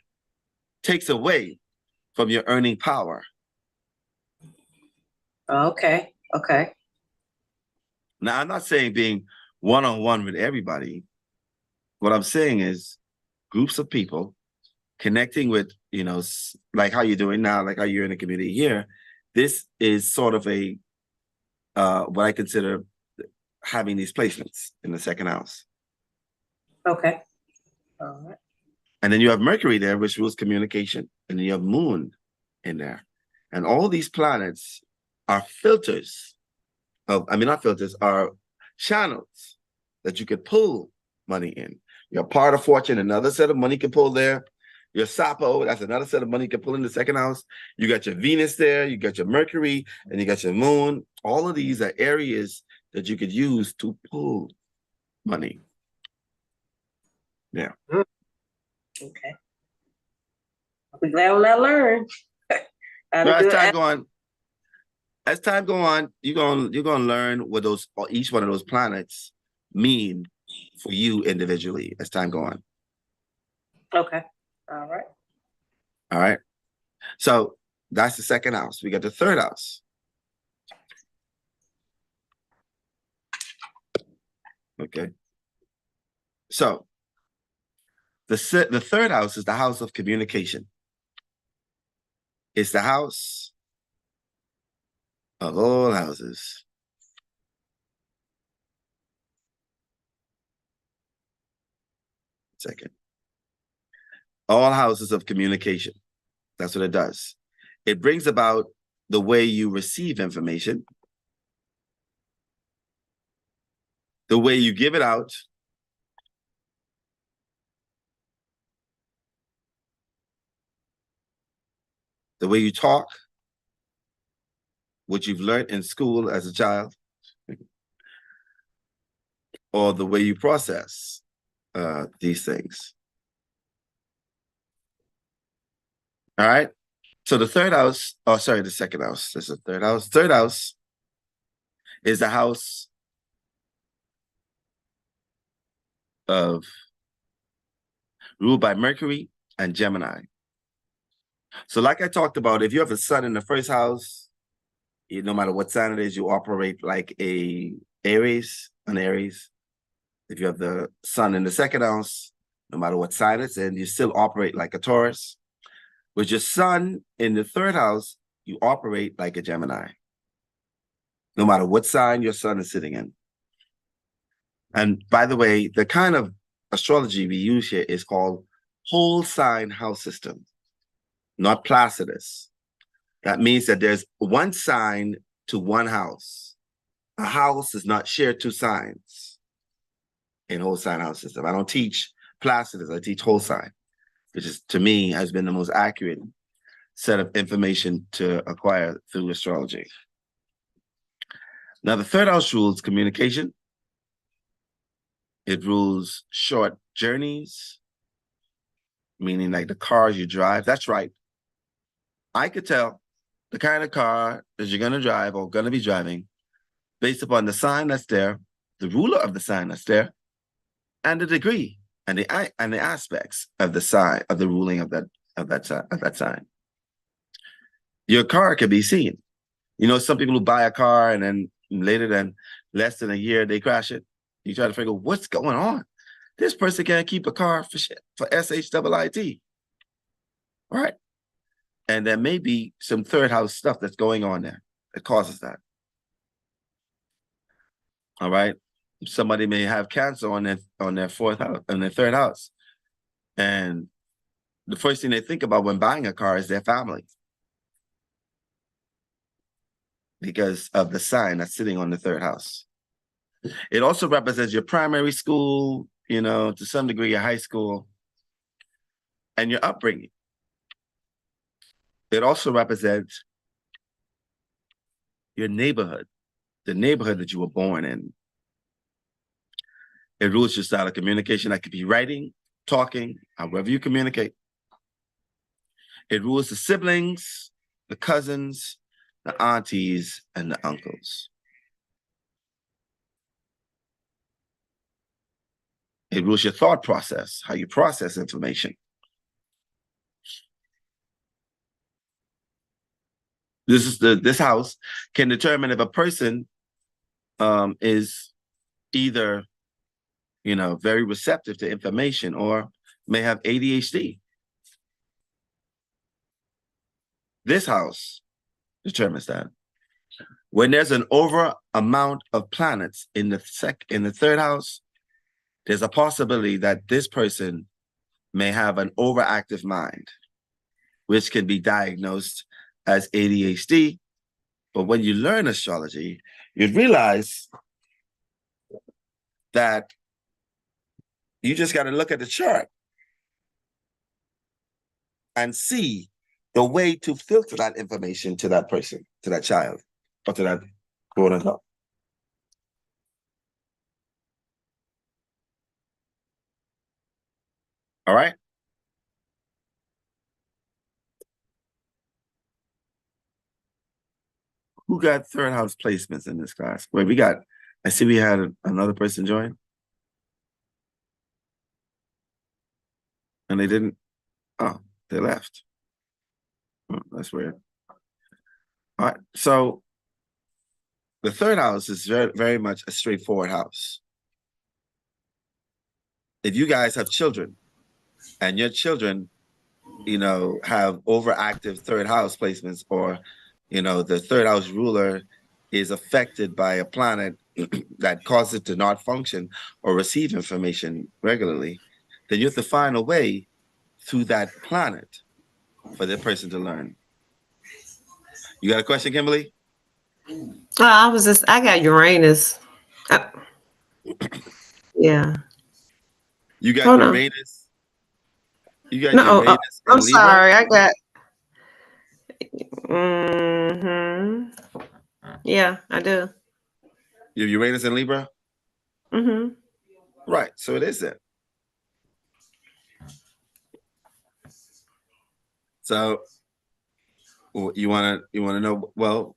takes away from your earning power. Okay. Okay. Now, I'm not saying being one-on-one with everybody. What I'm saying is groups of people connecting with, like how you're doing now, like how you're in the community here. This is sort of a what I consider having these placements in the second house. Okay. All right. And then you have Mercury there, which rules communication. And then you have Moon in there. And all these planets are filters not filters, are channels that you could pull money in. Your part of fortune, another set of money can pull there. Your Sapo, that's another set of money you can pull in the second house. You got your Venus there, you got your Mercury, and you got your Moon. All of these are areas that you could use to pull money. Yeah. Okay. I'll be glad when I learn. As time go on, you're gonna learn what each one of those planets mean for you individually as time go on. Okay. All right. All right. So that's the second house. We got the third house. Okay. So the third house is the house of communication. It's the house of all houses. Second. All houses of communication. That's what it does. It brings about the way you receive information, the way you give it out, the way you talk, what you've learned in school as a child, or the way you process these things. All right. So the third house, the second house. This is the third house. Third house is the house of ruled by Mercury and Gemini. So like I talked about, if you have a sun in the first house, no matter what sign it is, you operate like an Aries. If you have the sun in the second house, no matter what sign it's in, you still operate like a Taurus. With your sun in the third house, you operate like a Gemini, no matter what sign your sun is sitting in. And by the way, the kind of astrology we use here is called whole sign house system, not Placidus. That means that there's one sign to one house. A house does not share two signs in whole sign house system. I don't teach Placidus, I teach whole sign, which is, to me, has been the most accurate set of information to acquire through astrology. Now, the third house rules communication. It rules short journeys, meaning like the cars you drive. That's right. I could tell the kind of car that you're going to drive or going to be driving based upon the sign that's there, the ruler of the sign that's there, and the degree and the aspects of the sign, of the ruling of that sign. Your car can be seen. Some people who buy a car and then later than less than a year, they crash it. You try to figure what's going on. This person can't keep a car for SHIIT. All right. And there may be some third house stuff that's going on there that causes that. All right. Somebody may have cancer on their fourth house, on their third house. And the first thing they think about when buying a car is their family, because of the sign that's sitting on the third house. It also represents your primary school, to some degree, your high school, and your upbringing. It also represents your neighborhood, the neighborhood that you were born in. It rules your style of communication. That could be writing, talking, however you communicate. It rules the siblings, the cousins, the aunties, and the uncles. It rules your thought process, how you process information. This house can determine if a person is either, very receptive to information or may have ADHD. This house determines that. When there's an over amount of planets in the third house, there's a possibility that this person may have an overactive mind, which can be diagnosed as ADHD. But when you learn astrology, you'd realize that you just got to look at the chart and see the way to filter that information to that person, to that child, or to that quote-unquote. All right? Who got third house placements in this class? Wait, I see we had another person join. And they didn't, they left. That's weird. All right, so the third house is very, very much a straightforward house. If you guys have children and your children, have overactive third house placements, or, the third house ruler is affected by a planet that causes it to not function or receive information regularly, then you have to find a way through that planet for the person to learn. You got a question, Kimberly? I got Uranus. Yeah. You got Hold on. Uranus? You got No, Uranus in I'm Libra? sorry. I got. Yeah, I do. You have Uranus in Libra? Right, so it is that. So you want to know, well,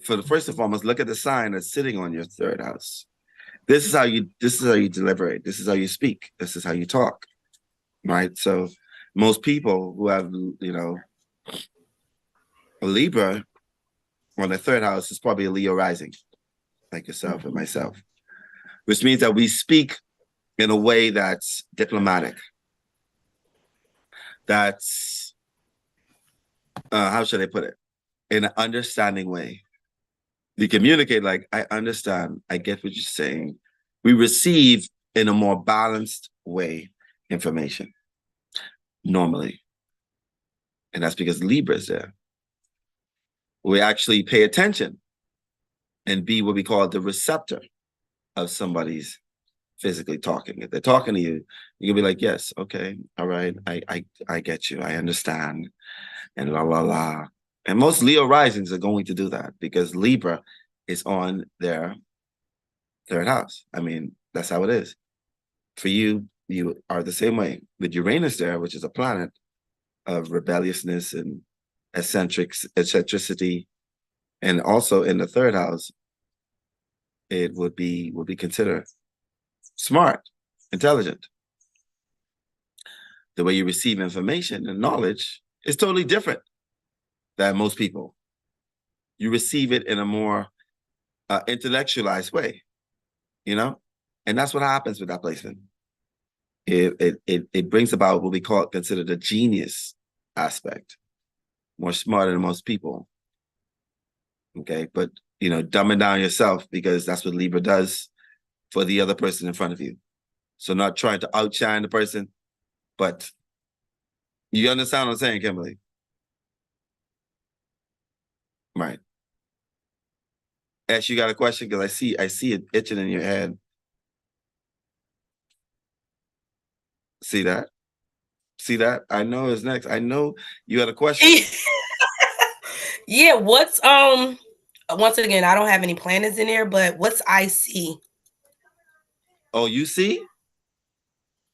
for the first and foremost, look at the sign that's sitting on your third house. This is how you deliberate. This is how you speak. This is how you talk. Right? So most people who have, a Libra on their third house is probably a Leo rising, like yourself and myself, which means that we speak in a way that's diplomatic. That's, how should I put it? In an understanding way. We communicate like, I understand, I get what you're saying. We receive in a more balanced way information, normally. And that's because Libra is there. We actually pay attention and be what we call the receptor of somebody's physically talking. If they're talking to you, you can be like, yes, okay, all right, I get you, I understand, and la la la. And most Leo risings are going to do that because Libra is on their third house. I mean, that's how it is. For you, you are the same way. With Uranus there, which is a planet of rebelliousness and eccentricity, and also in the third house, it would be considered smart, intelligent. The way you receive information and knowledge is totally different than most people. You receive it in a more intellectualized way, and that's what happens with that placement. It brings about what we consider the genius aspect, more smarter than most people. Okay, but dumbing down yourself, because that's what Libra does for the other person in front of you. So not trying to outshine the person, but you understand what I'm saying, Kimberly? Right. Ash, you got a question? Because I see it itching in your head. See that? See that? I know it's next. I know you had a question. Yeah, what's once again, I don't have any planets in there, but what's IC? Oh, you see?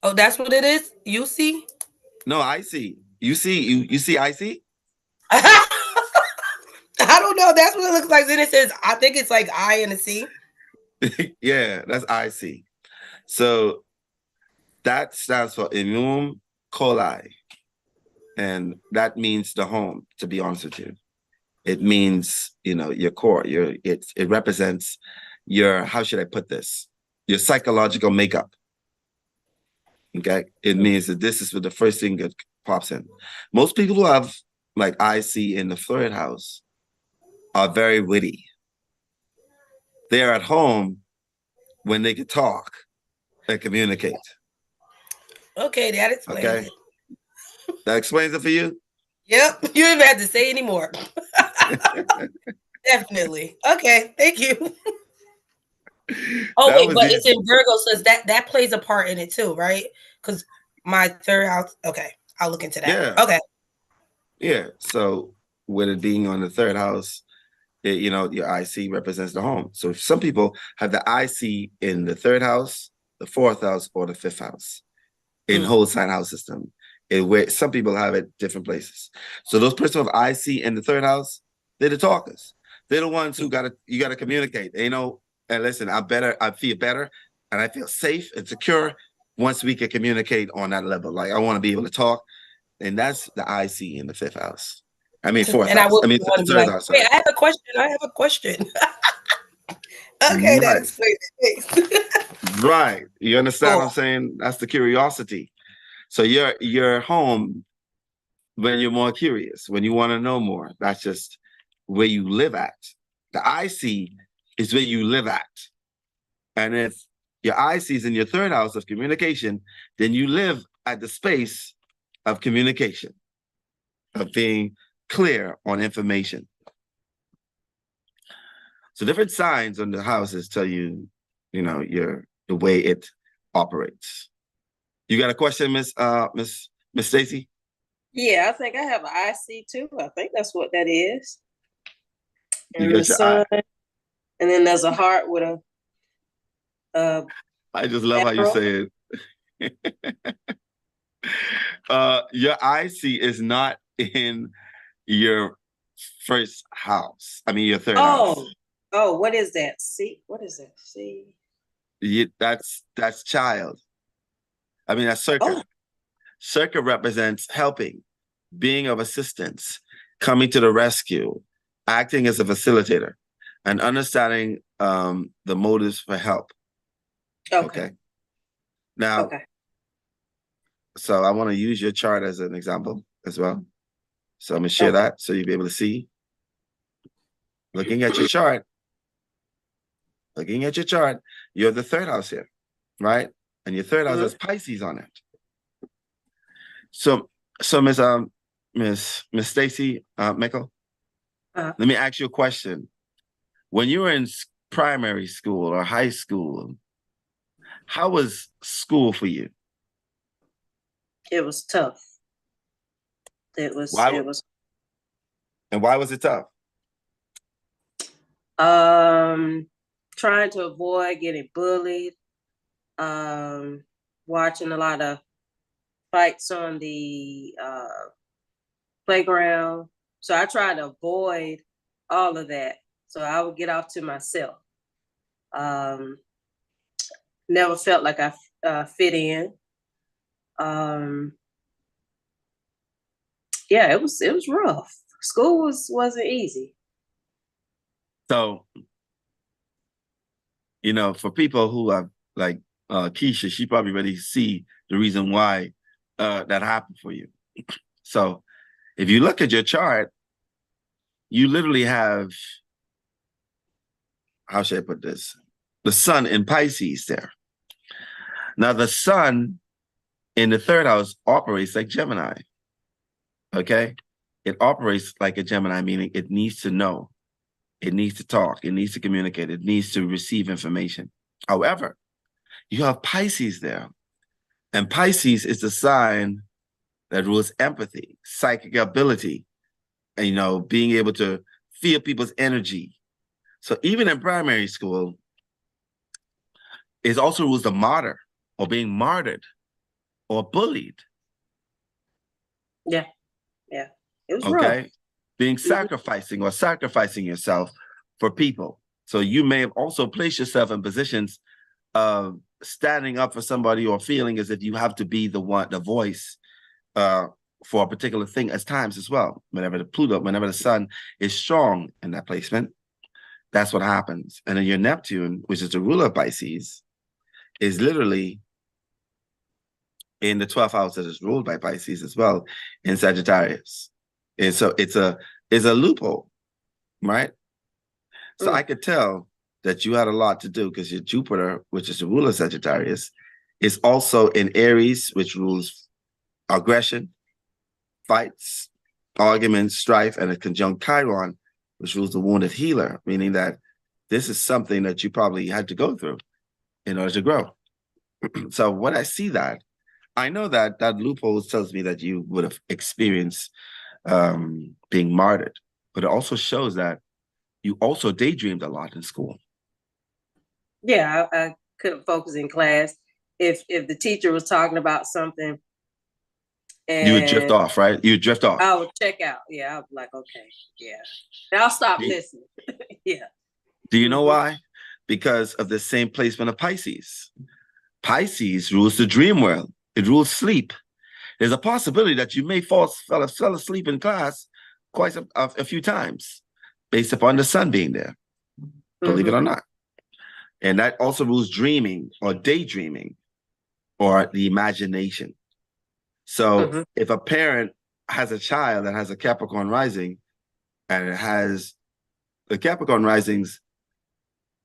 Oh, that's what it is? You see? No, I see. You see, you see, I see? I don't know. That's what it looks like. Then it says, I think it's like I and a C. Yeah, that's I see. So that stands for Enum Coli. And that means the home, to be honest with you. It means, your core. It represents your, how should I put this? Your psychological makeup. Okay. It means that this is what the first thing that pops in. Most people who have like I see in the third house are very witty. They're at home when they can talk and communicate. Okay, that explains Okay. it. That explains it for you? Yep. You don't even have to say anymore. Definitely. Okay, thank you. Oh That wait, was but it's easy. in Virgo, so that plays a part in it too, right? Because my third house. Okay, I'll look into that. Yeah. Okay. Yeah. So with it being on the third house, your IC represents the home. So some people have the IC in the third house, the fourth house, or the fifth house in whole sign house system. Where some people have it different places. So those persons of IC in the third house, they're the talkers. They're the ones who you gotta communicate. And listen, I feel better, and I feel safe and secure once we can communicate on that level. Like I want to be able to talk, and that's the IC in the fifth house. I mean fourth And I house. would I mean want to be third like, house. wait, Sorry. I have a question. I have a question. Okay, that Right. explains it. Thanks. Right. You understand what Cool. I'm saying? That's the curiosity. So you're home when you're more curious, when you want to know more. That's just where you live at. The IC is where you live at. And if your IC is in your third house of communication, then you live at the space of communication, of being clear on information. So different signs on the houses tell you, the way it operates. You got a question, Miss Stacy? Yeah, I think I have an IC too. I think that's what that is. You And the got your eye. sun, and then there's a heart with a I just love how you arrow. say it. Your IC is not in your first house. I mean, your third house. Oh, what is that? C? What is that? C? That's child. I mean, that's circle. Oh, Circle represents helping, being of assistance, coming to the rescue, acting as a facilitator, and understanding the motives for help. Okay. Now, okay. so I want to use your chart as an example as well. So I'm gonna share that so you'll be able to see. Looking at your chart, you're the third house here, right? And your third house has Pisces on it. So Miss Stacy Mickle, let me ask you a question. When you were in primary school or high school, how was school for you? It was tough. It was. And why was it tough? Trying to avoid getting bullied. Watching a lot of fights on the playground. So I tried to avoid all of that. So I would get off to myself. Never felt like I fit in. Yeah, it was rough. School wasn't easy. So, for people who have like Keisha, she probably already see the reason why that happened for you. So if you look at your chart, you literally have, how should I put this? The sun in Pisces there. Now the sun in the third house operates like Gemini. Okay? It operates like a Gemini, meaning it needs to know. It needs to talk. It needs to communicate. It needs to receive information. However, you have Pisces there. And Pisces is the sign that rules empathy, psychic ability, and, being able to feel people's energy. So even in primary school, It also rules the martyr, or being martyred, or bullied. Yeah. It was rough. Okay, being sacrificing or sacrificing yourself for people. So you may have also placed yourself in positions of standing up for somebody, or feeling as if you have to be the voice for a particular thing at times as well. Whenever the sun is strong in that placement, that's what happens. And then your Neptune, which is the ruler of Pisces, is literally in the 12th house that is ruled by Pisces as well, in Sagittarius. And so it's a loophole, right? So I could tell that you had a lot to do, because your Jupiter, which is the ruler of Sagittarius, is also in Aries, which rules aggression, fights, arguments, strife, and a conjunct Chiron, which rules the wounded healer, meaning that this is something that you probably had to go through in order to grow. So when I see that, I know that that loophole tells me that you would have experienced being martyred, but it also shows that you also daydreamed a lot in school. Yeah, I couldn't focus in class. If the teacher was talking about something, and you would drift off, right? You would drift off. I would check out. Yeah, I was like, okay, yeah. And I'll stop listening. Yeah. Do you know why? Because of the same placement of Pisces. Pisces rules the dream world. It rules sleep. There's a possibility that you may fell asleep in class quite a few times based upon the sun being there, believe it or not. And that also rules dreaming or daydreaming or the imagination. So if a parent has a child that has a Capricorn rising, and it has the Capricorn risings,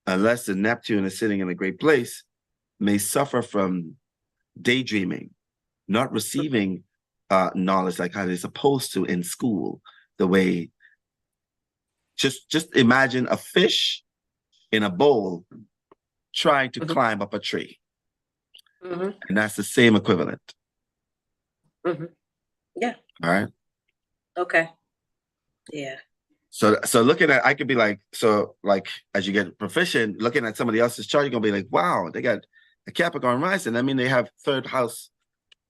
unless the Neptune is sitting in a great place, may suffer from daydreaming, not receiving knowledge like how they're supposed to in school. The way, just imagine a fish in a bowl trying to climb up a tree. And that's the same equivalent. Yeah. All right. Okay. Yeah. So looking at, I could be like, as you get proficient, looking at somebody else's chart, you're gonna be like, wow, they got a Capricorn rising. I mean, they have third house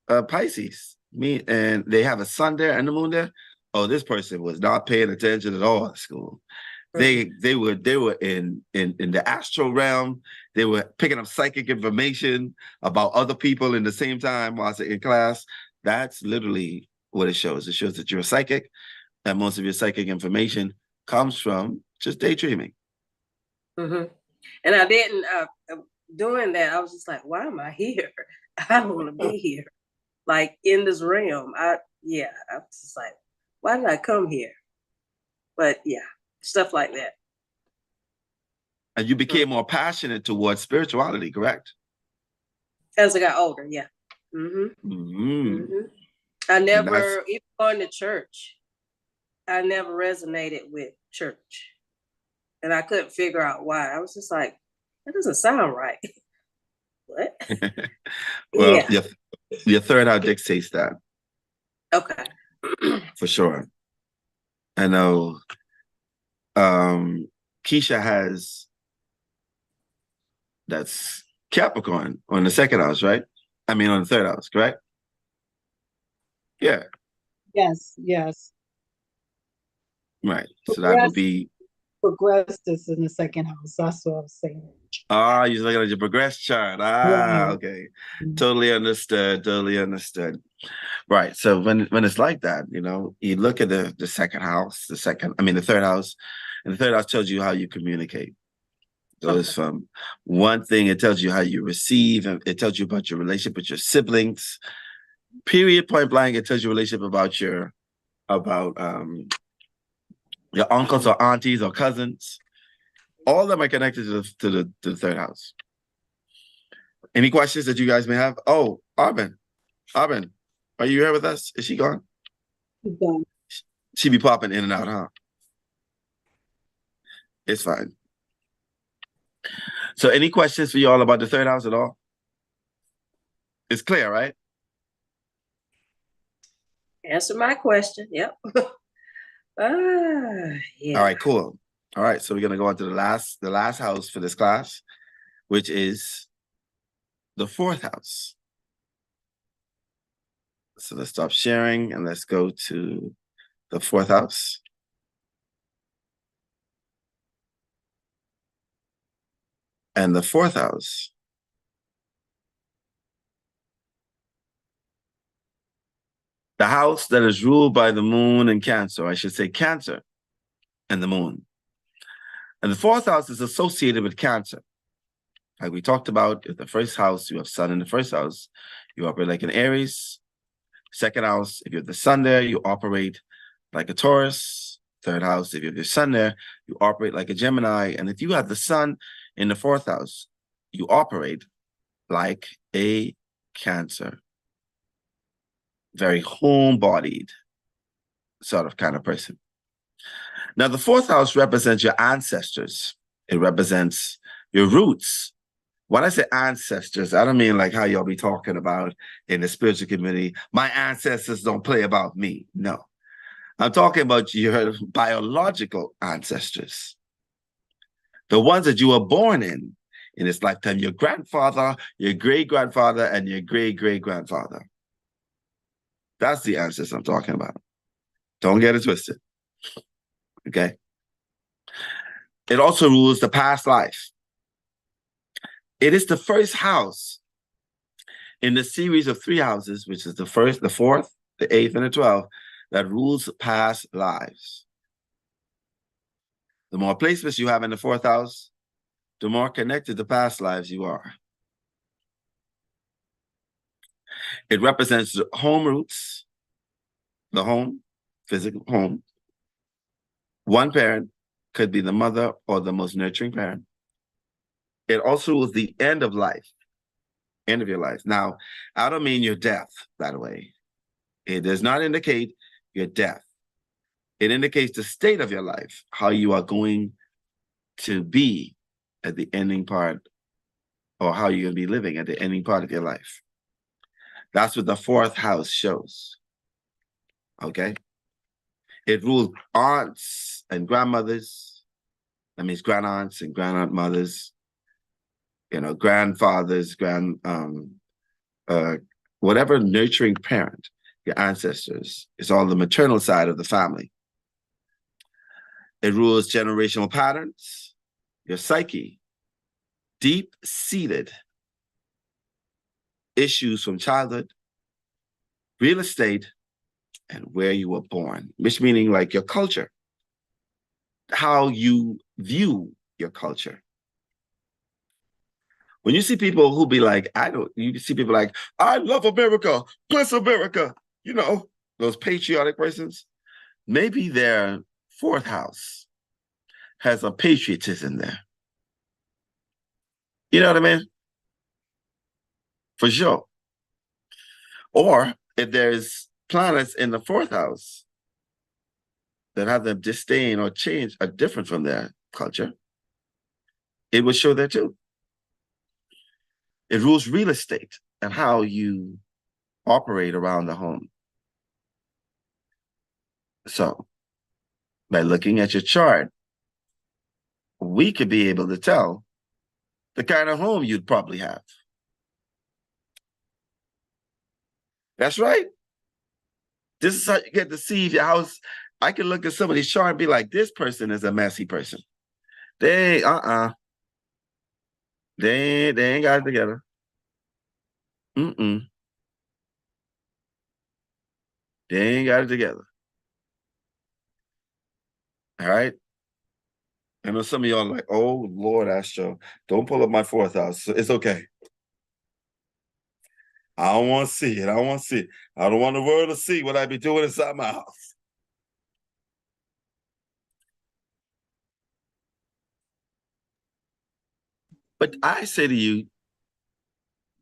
Pisces. And they have a sun there and the moon there. Oh, this person was not paying attention at all at school. They were in the Astro realm. They were picking up psychic information about other people in the same time while in class. That's literally what it shows. It shows that you're a psychic, and most of your psychic information comes from just daydreaming. And I didn't, doing that, I was just like, why am I here? I don't want to be here. Like in this realm. I was just like, why did I come here? But yeah, stuff like that. And you became more passionate towards spirituality, correct? As I got older, yeah. I never, even going to church, I never resonated with church. And I couldn't figure out why. I was just like, that doesn't sound right. What? Well, your third house dictates that. Okay. For sure. I know Keisha has, that's Capricorn on the second house, right? I mean, on the third house, correct? Yeah. Yes. Right. So that would be progressed is in the second house. That's what I was saying. You're looking at your progress chart. Okay. Totally understood. Right. So when it's like that, you look at the second house, the third house, and the third house tells you how you communicate. Goes from one thing, it tells you how you receive, and it tells you about your relationship with your siblings. Period, point blank, it tells you a relationship about your uncles or aunties or cousins. All of them are connected to the third house. Any questions that you guys may have? Oh, Arvin, are you here with us? Is she gone? She's gone. She be popping in and out, huh? It's fine. So any questions for y'all about the third house at all? It's clear, right? Answer my question. Yep. Yeah. All right, cool. All right, so we're gonna go on to the last house for this class, which is the fourth house. So let's stop sharing and let's go to the fourth house. And the fourth house the house that is ruled by the moon and Cancer, I should say Cancer and the moon. And the fourth house is associated with Cancer. Like we talked about, if the first house, you have Sun in the first house, you operate like an Aries. Second house, if you have the Sun there, you operate like a Taurus. Third house, if you have your Sun there, you operate like a Gemini. And if you have the Sun in the fourth house, you operate like a Cancer. Very home-bodied sort of kind of person. Now, the fourth house represents your ancestors. It represents your roots. When I say ancestors, I don't mean like how y'all be talking about in the spiritual community. My ancestors don't play about me. No. I'm talking about your biological ancestors. The ones that you were born in this lifetime. Your grandfather, your great-grandfather, and your great-great-grandfather. That's the ancestors I'm talking about. Don't get it twisted. Okay? It also rules the past life. It is the first house in the series of 3 houses, which is the first, the fourth, the 8th, and the 12th, that rules past lives. The more placements you have in the 4th house, the more connected to past lives you are. It represents the home roots, the home, physical home. One parent could be the mother or the most nurturing parent. It also rules the end of life, end of your life. Now, I don't mean your death, by the way. It does not indicate your death. It indicates the state of your life, how you are going to be at the ending part, or how you're going to be living at the ending part of your life. That's what the 4th house shows. Okay? It rules aunts and grandmothers. That means granddaunts and grandaunt mothers. You know, grandfathers, whatever nurturing parent, your ancestors. It's all the maternal side of the family. It rules generational patterns, your psyche, deep-seated issues from childhood, real estate, and where you were born, which meaning like your culture, how you view your culture. When you see people who be like, you see people like, I love America, bless America, you know, those patriotic persons, maybe their 4th house has a patriotism there. You know what I mean? For sure. Or if there's planets in the 4th house that have them disdain or change, are different from their culture, it will show that too. It rules real estate and how you operate around the home. So, by looking at your chart, we could be able to tell the kind of home you'd probably have. That's right. This is how you get to see if your house. I can look at somebody's chart and be like, this person is a messy person. They ain't got it together. They ain't got it together. All right. I know some of y'all are like, oh Lord, Astro, don't pull up my 4th house. It's okay. I don't want to see it. I don't want to see it. I don't want the world to see what I be doing inside my house. But I say to you,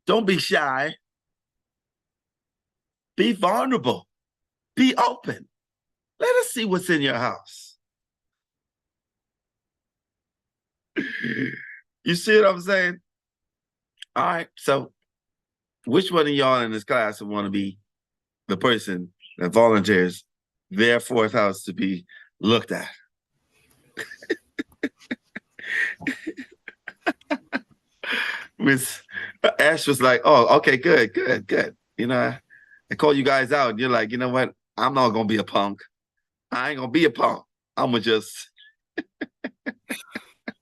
don't be shy. Be vulnerable. Be open. Let us see what's in your house. You see what I'm saying? All right. So which one of y'all in this class would want to be the person that volunteers their 4th house to be looked at? Miss Ash was like, "Oh, okay, good, good, good." You know, I call you guys out, and you're like, "You know what? I'm not gonna be a punk. I ain't gonna be a punk. I'm gonna just."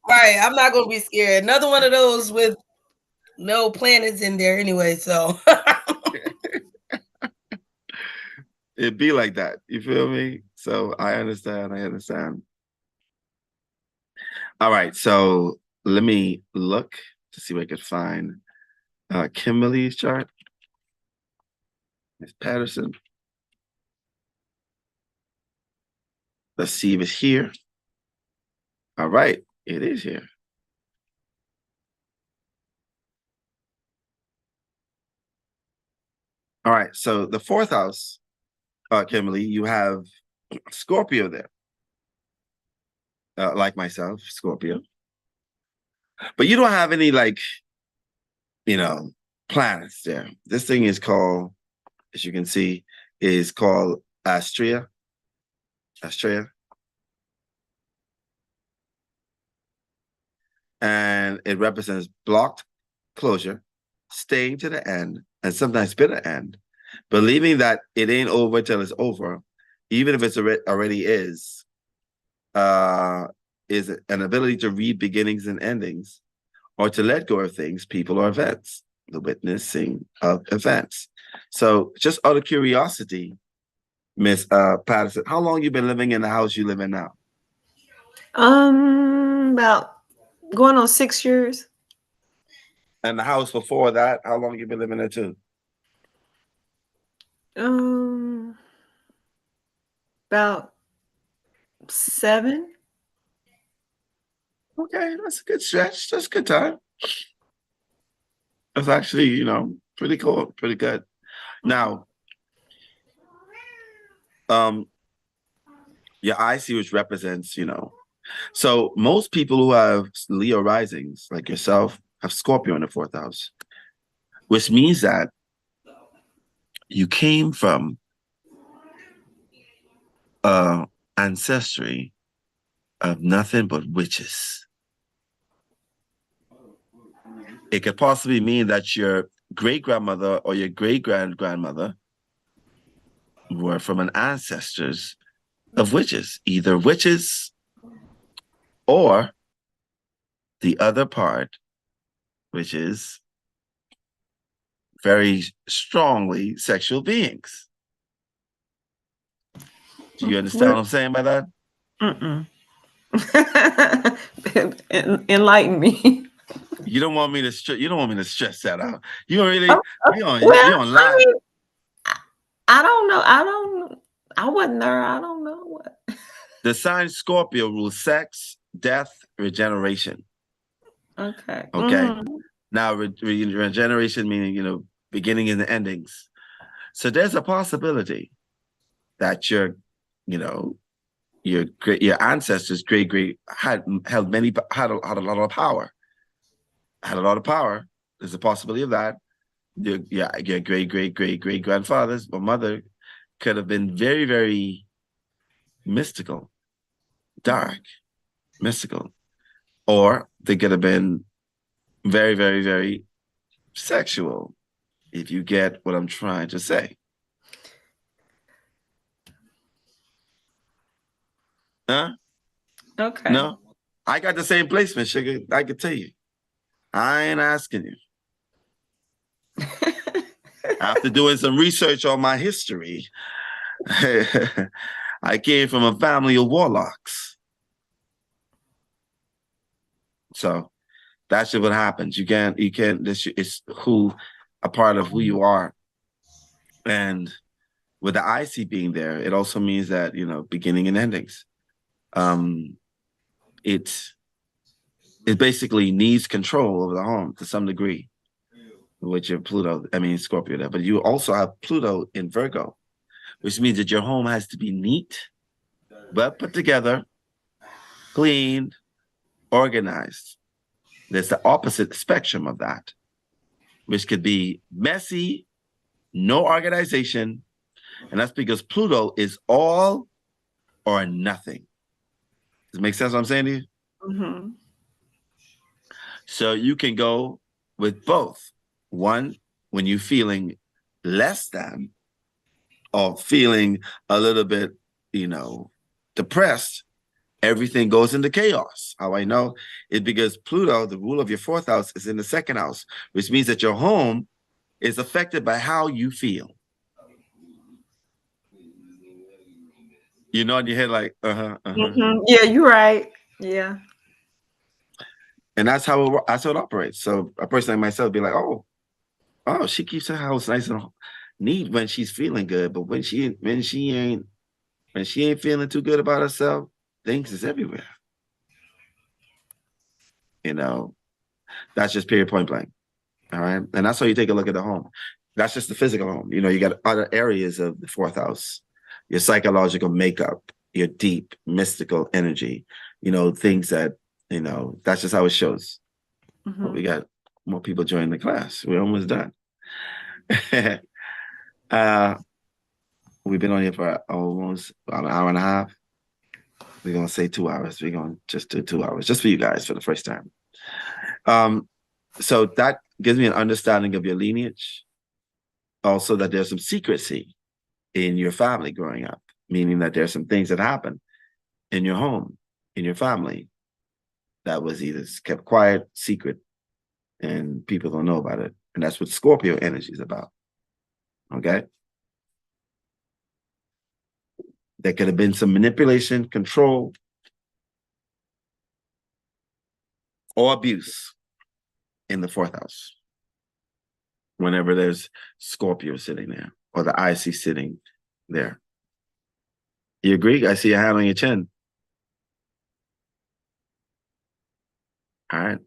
Right. I'm not gonna be scared. Another one of those with no planets in there anyway. So It'd be like that. You feel me? So I understand. I understand. All right. So let me look to see what I could find. Kimberly's chart. Miss Patterson. Let's see if it's here. All right. It is here. All right. So the fourth house, Kimberly, you have Scorpio there. Like myself, Scorpio. But you don't have any like, planets there. This thing is called, as you can see, is called Astrea. And it represents blocked closure, staying to the end, and sometimes bitter end, believing that it ain't over till it's over, even if it's already is an ability to read beginnings and endings, or to let go of things, people, or events, the witnessing of events. So just out of curiosity, Miss Patterson, how long you been living in the house you live in now? About going on 6 years. And the house before that, how long you been living there too? About 7. Okay, that's a good stretch. That's a good time. That's actually, pretty cool, pretty good. Now, your IC, which represents, so most people who have Leo risings, like yourself, have Scorpio in the fourth house, which means that you came from ancestry of nothing but witches. It could possibly mean that your great-grandmother or your great-grandmother were from an ancestors of witches, either witches or the other part, which is very strongly sexual beings. Do you understand what I'm saying by that? Enlighten me. You don't want me to stress that out. You don't really you don't lie. I mean, I don't know. I wasn't there. I don't know what. The sign Scorpio rules sex, death, regeneration. Okay. Okay. Now regeneration meaning beginning and endings. So there's a possibility that your ancestors great had a lot of power. Had a lot of power. There's a possibility of that. Your great grandfathers or mother could have been very, very mystical, dark, mystical, or they could have been very, very, very sexual, if you get what I'm trying to say. Huh? Okay. No? I got the same placement, sugar. I can tell you. I ain't asking you. After doing some research on my history, I came from a family of warlocks. So that's just what happens. You can't, it's a part of who you are. And with the IC being there, it also means that, beginning and endings. It basically needs control over the home to some degree, with your Scorpio there. But you also have Pluto in Virgo, which means that your home has to be neat, well put together, clean, organized. There's the opposite spectrum of that, which could be messy, no organization. And that's because Pluto is all or nothing. Does it make sense what I'm saying to you? Mm-hmm. So you can go with both. One, when you're feeling less than or feeling a little bit, depressed, everything goes into chaos. How I know is because Pluto, the rule of your fourth house, is in the second house, which means that your home is affected by how you feel. You nod your head like, Yeah, you're right. Yeah. And that's how it operates. So a person like myself be like, oh, she keeps her house nice and neat when she's feeling good, but when she ain't feeling too good about herself, things is everywhere. That's just period, point blank. All right. And that's how you take a look at the home. That's just the physical home. You got other areas of the fourth house, your psychological makeup, your deep mystical energy, things that, that's just how it shows. Mm-hmm. But we got more people joining the class. We're almost done. We've been on here for almost about an hour and a half. We're going to say 2 hours. We're going to just do 2 hours just for you guys for the first time. So that gives me an understanding of your lineage. Also that there's some secrecy in your family growing up, meaning that there's some things that happen in your home, in your family, that was either kept quiet, secret, and people don't know about it. And that's what Scorpio energy is about. Okay? There could have been some manipulation, control, or abuse in the fourth house whenever there's Scorpio sitting there or the IC sitting there. You agree? I see a hand on your chin. All right.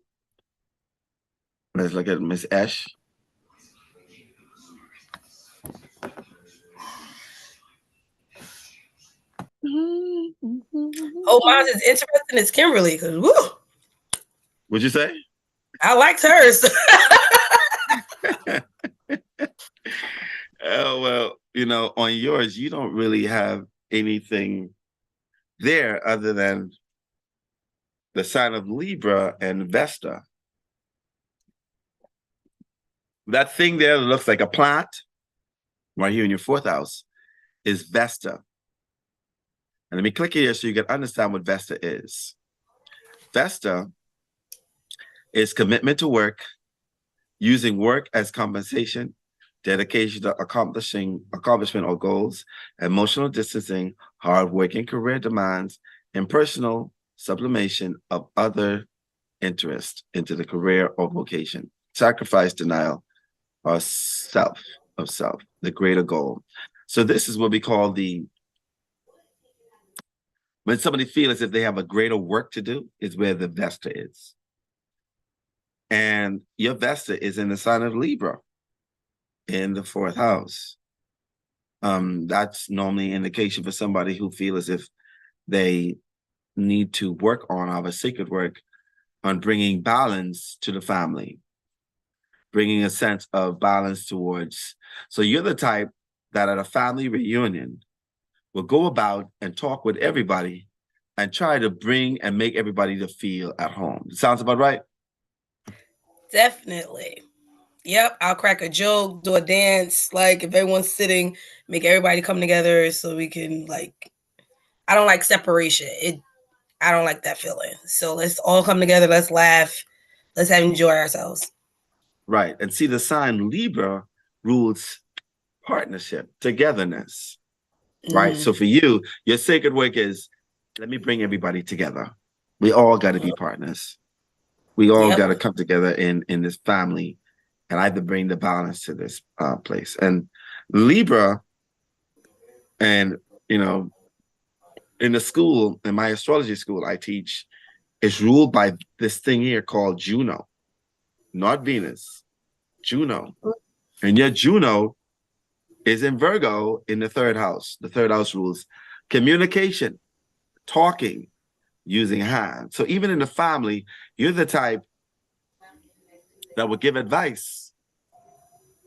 Let's look at Miss Ash. Oh, mine is interesting as Kimberly, because woo. What'd you say? I liked hers. Oh, well, on yours, you don't really have anything there other than the sign of Libra and Vesta. That thing there that looks like a plant right here in your fourth house is Vesta. And let me click here so you can understand what Vesta is. Vesta is commitment to work, using work as compensation, dedication to accomplishment or goals, emotional distancing, hard working career demands, and personal sublimation of other interest into the career or vocation, sacrifice, denial, or self, the greater goal. So this is what we call when somebody feels as if they have a greater work to do, is where the Vesta is. And your Vesta is in the sign of Libra in the fourth house. That's normally an indication for somebody who feels as if they need to work on our sacred work on bringing balance to the family, bringing a sense of balance towards. So you're the type that at a family reunion will go about and talk with everybody and try to bring and make everybody to feel at home. Sounds about right? Definitely. Yep, I'll crack a joke, do a dance, like if everyone's sitting, make everybody come together so we can I don't like separation. I don't like that feeling. So let's all come together, let's laugh, let's enjoy ourselves. Right. And see, the sign Libra rules partnership, togetherness. Right. So for you, your sacred work is, let me bring everybody together. We all got to be partners. We all got to come together in this family, and I have to bring the balance to this place. And Libra, and in the school, in my astrology school I teach, is ruled by this thing here called Juno, not Venus, Juno. And yet Juno is in Virgo in the third house. The third house rules communication, talking, using hands. So even in the family, you're the type that would give advice,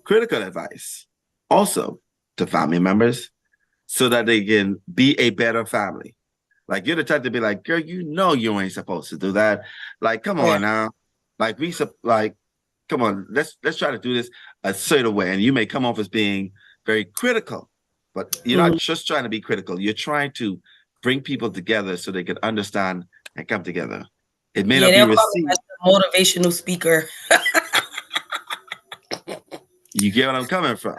critical advice, also to family members so that they can be a better family. Like you're the type to be like, girl, you ain't supposed to do that. Like, come on now. Like come on, let's try to do this a certain way. And you may come off as being very critical, but you're not just trying to be critical. You're trying to bring people together so they can understand and come together. It may not be they'll call me received. as a motivational speaker. You get what I'm coming from.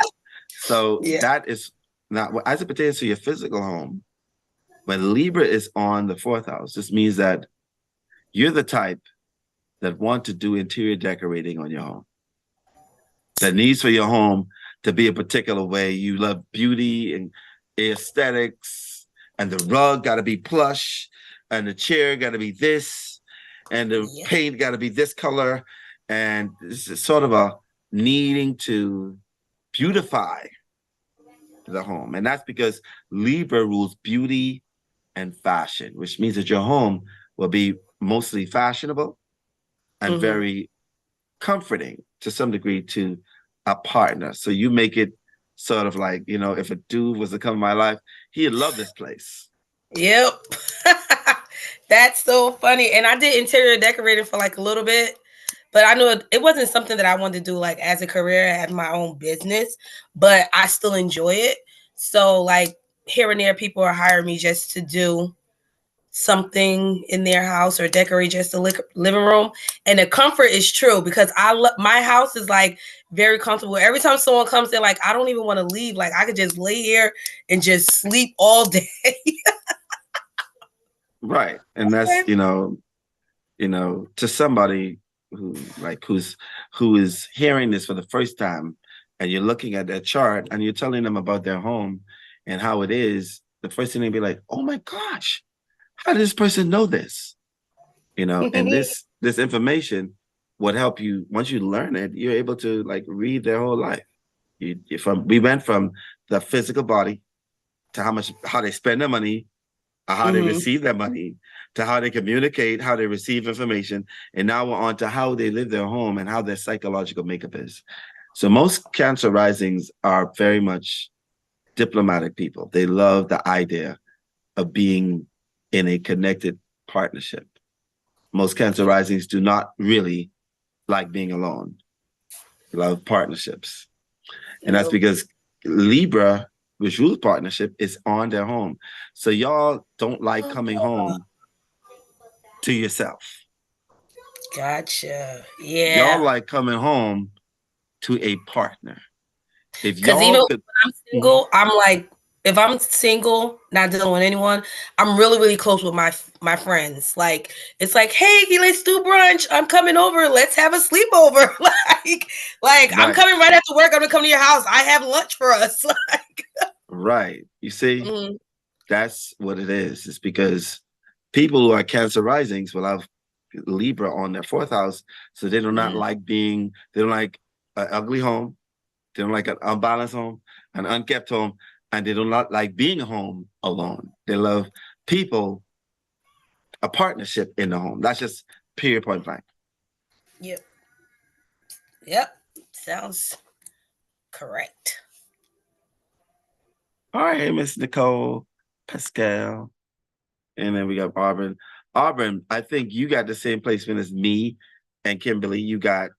So Yeah. that is not as it pertains to your physical home. When Libra is on the 4th house, this means that you're the type that want to do interior decorating on your home. That needs for your home to be a particular way. You love beauty and aesthetics, and the rug got to be plush, and the chair got to be this, and the paint got to be this color, and this is sort of a needing to beautify the home. And that's because Libra rules beauty and fashion, which means that your home will be mostly fashionable and very comforting to some degree to a partner. So you make it sort of like, you know, if a dude was to come in my life, he'd love this place. Yep. That's so funny. And I did interior decorating for like a little bit, but I knew it wasn't something that I wanted to do like as a career. I had my own business, but I still enjoy it. So like here and there, people are hiring me just to do something in their house or decorate just the living room. And the comfort is true because my house is like very comfortable. Every time someone comes in, like I don't even want to leave. Like I could just lay here and just sleep all day. Right. And that's, you know, to somebody who is hearing this for the first time, and you're looking at their chart and you're telling them about their home and how it is, the first thing they'd be like, oh my gosh, how does this person know this? You know, and this information would help you. Once you learn it, you're able to like read their whole life. We went from the physical body to how they spend their money, how they receive their money, to how they communicate, how they receive information. And now we're on to how they live their home and how their psychological makeup is. So most Cancer risings are very much diplomatic people. They love the idea of being in a connected partnership. Most Cancer risings do not really like being alone. They love partnerships. And that's because Libra, which rules partnership, is on their home. So y'all don't like coming home to yourself. Gotcha. Yeah. Y'all like coming home to a partner. If Because y'all even when I'm single, I'm like, if I'm single, not dealing with anyone, I'm really, really close with my friends. Like, it's like, hey, let's do brunch. I'm coming over. Let's have a sleepover. like I'm coming right after work. I'm gonna come to your house. I have lunch for us. Right. You see, that's what it is. It's because people who are Cancer risings will have Libra on their 4th house, so they do not like they don't like an ugly home. They don't like an unbalanced home, an unkept home, and they do not like being home alone. They love people, a partnership in the home. That's just period, point blank. Yep. Sounds correct. All right, hey, Miss Nicole, Pascal, and then we got Auburn. Auburn, I think you got the same placement as me and Kimberly. You got,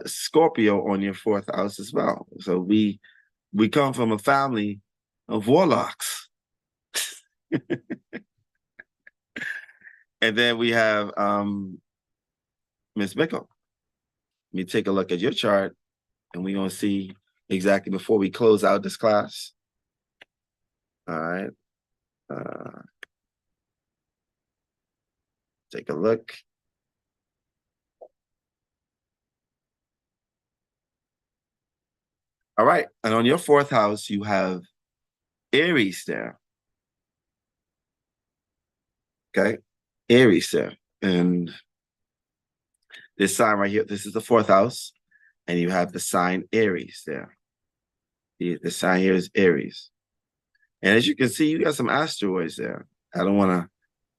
Scorpio on your 4th house as well. So we come from a family of warlocks. And then we have Miss Mickle. Let me take a look at your chart, and we're going to see exactly before we close out this class. All right. Take a look. All right. And on your 4th house, you have Aries there. Okay. Aries there. And this sign right here, this is the 4th house. And you have the sign Aries there. The sign here is Aries. And as you can see, you got some asteroids there. I don't want to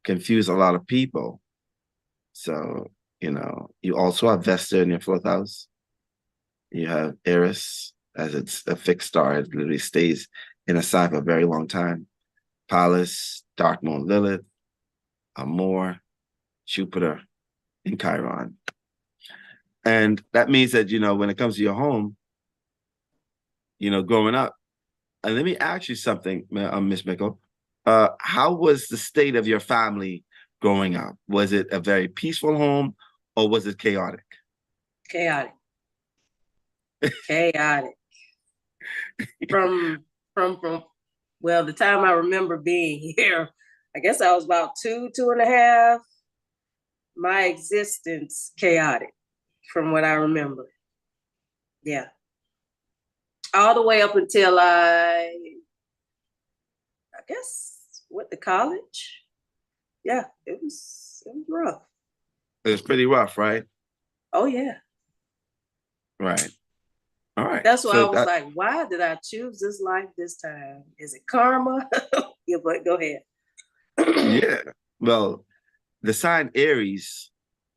confuse a lot of people. So, you also have Vesta in your 4th house. You have Eris, as it's a fixed star. It literally stays in a sign for a very long time. Pallas, Dark Moon Lilith, Amor, Jupiter, and Chiron. And that means that, when it comes to your home, growing up, and let me ask you something, Miss Mickle. How was the state of your family growing up? Was it a very peaceful home or was it chaotic? Chaotic. Chaotic. From well, the time I remember being here, I guess I was about 2.5. My existence chaotic from what I remember. Yeah. All the way up until I guess went to college. Yeah, it was rough. It was pretty rough, right? Oh yeah. Right. All right. That's why I was like, why did I choose this life this time? Is it karma? Yeah, but go ahead. Yeah. Well, the sign Aries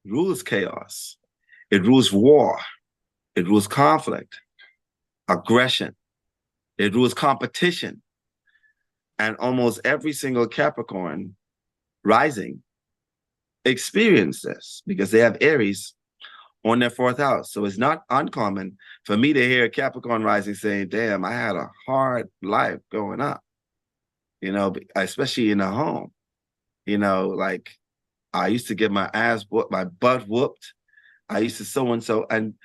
rules chaos. It rules war. It rules conflict, aggression. It rules competition. And almost every single Capricorn rising experience this because they have Aries on their 4th house. So it's not uncommon for me to hear Capricorn rising saying, damn, I had a hard life growing up, especially in the home. Like I used to get my ass whooped, my butt whooped. I used to so-and-so. And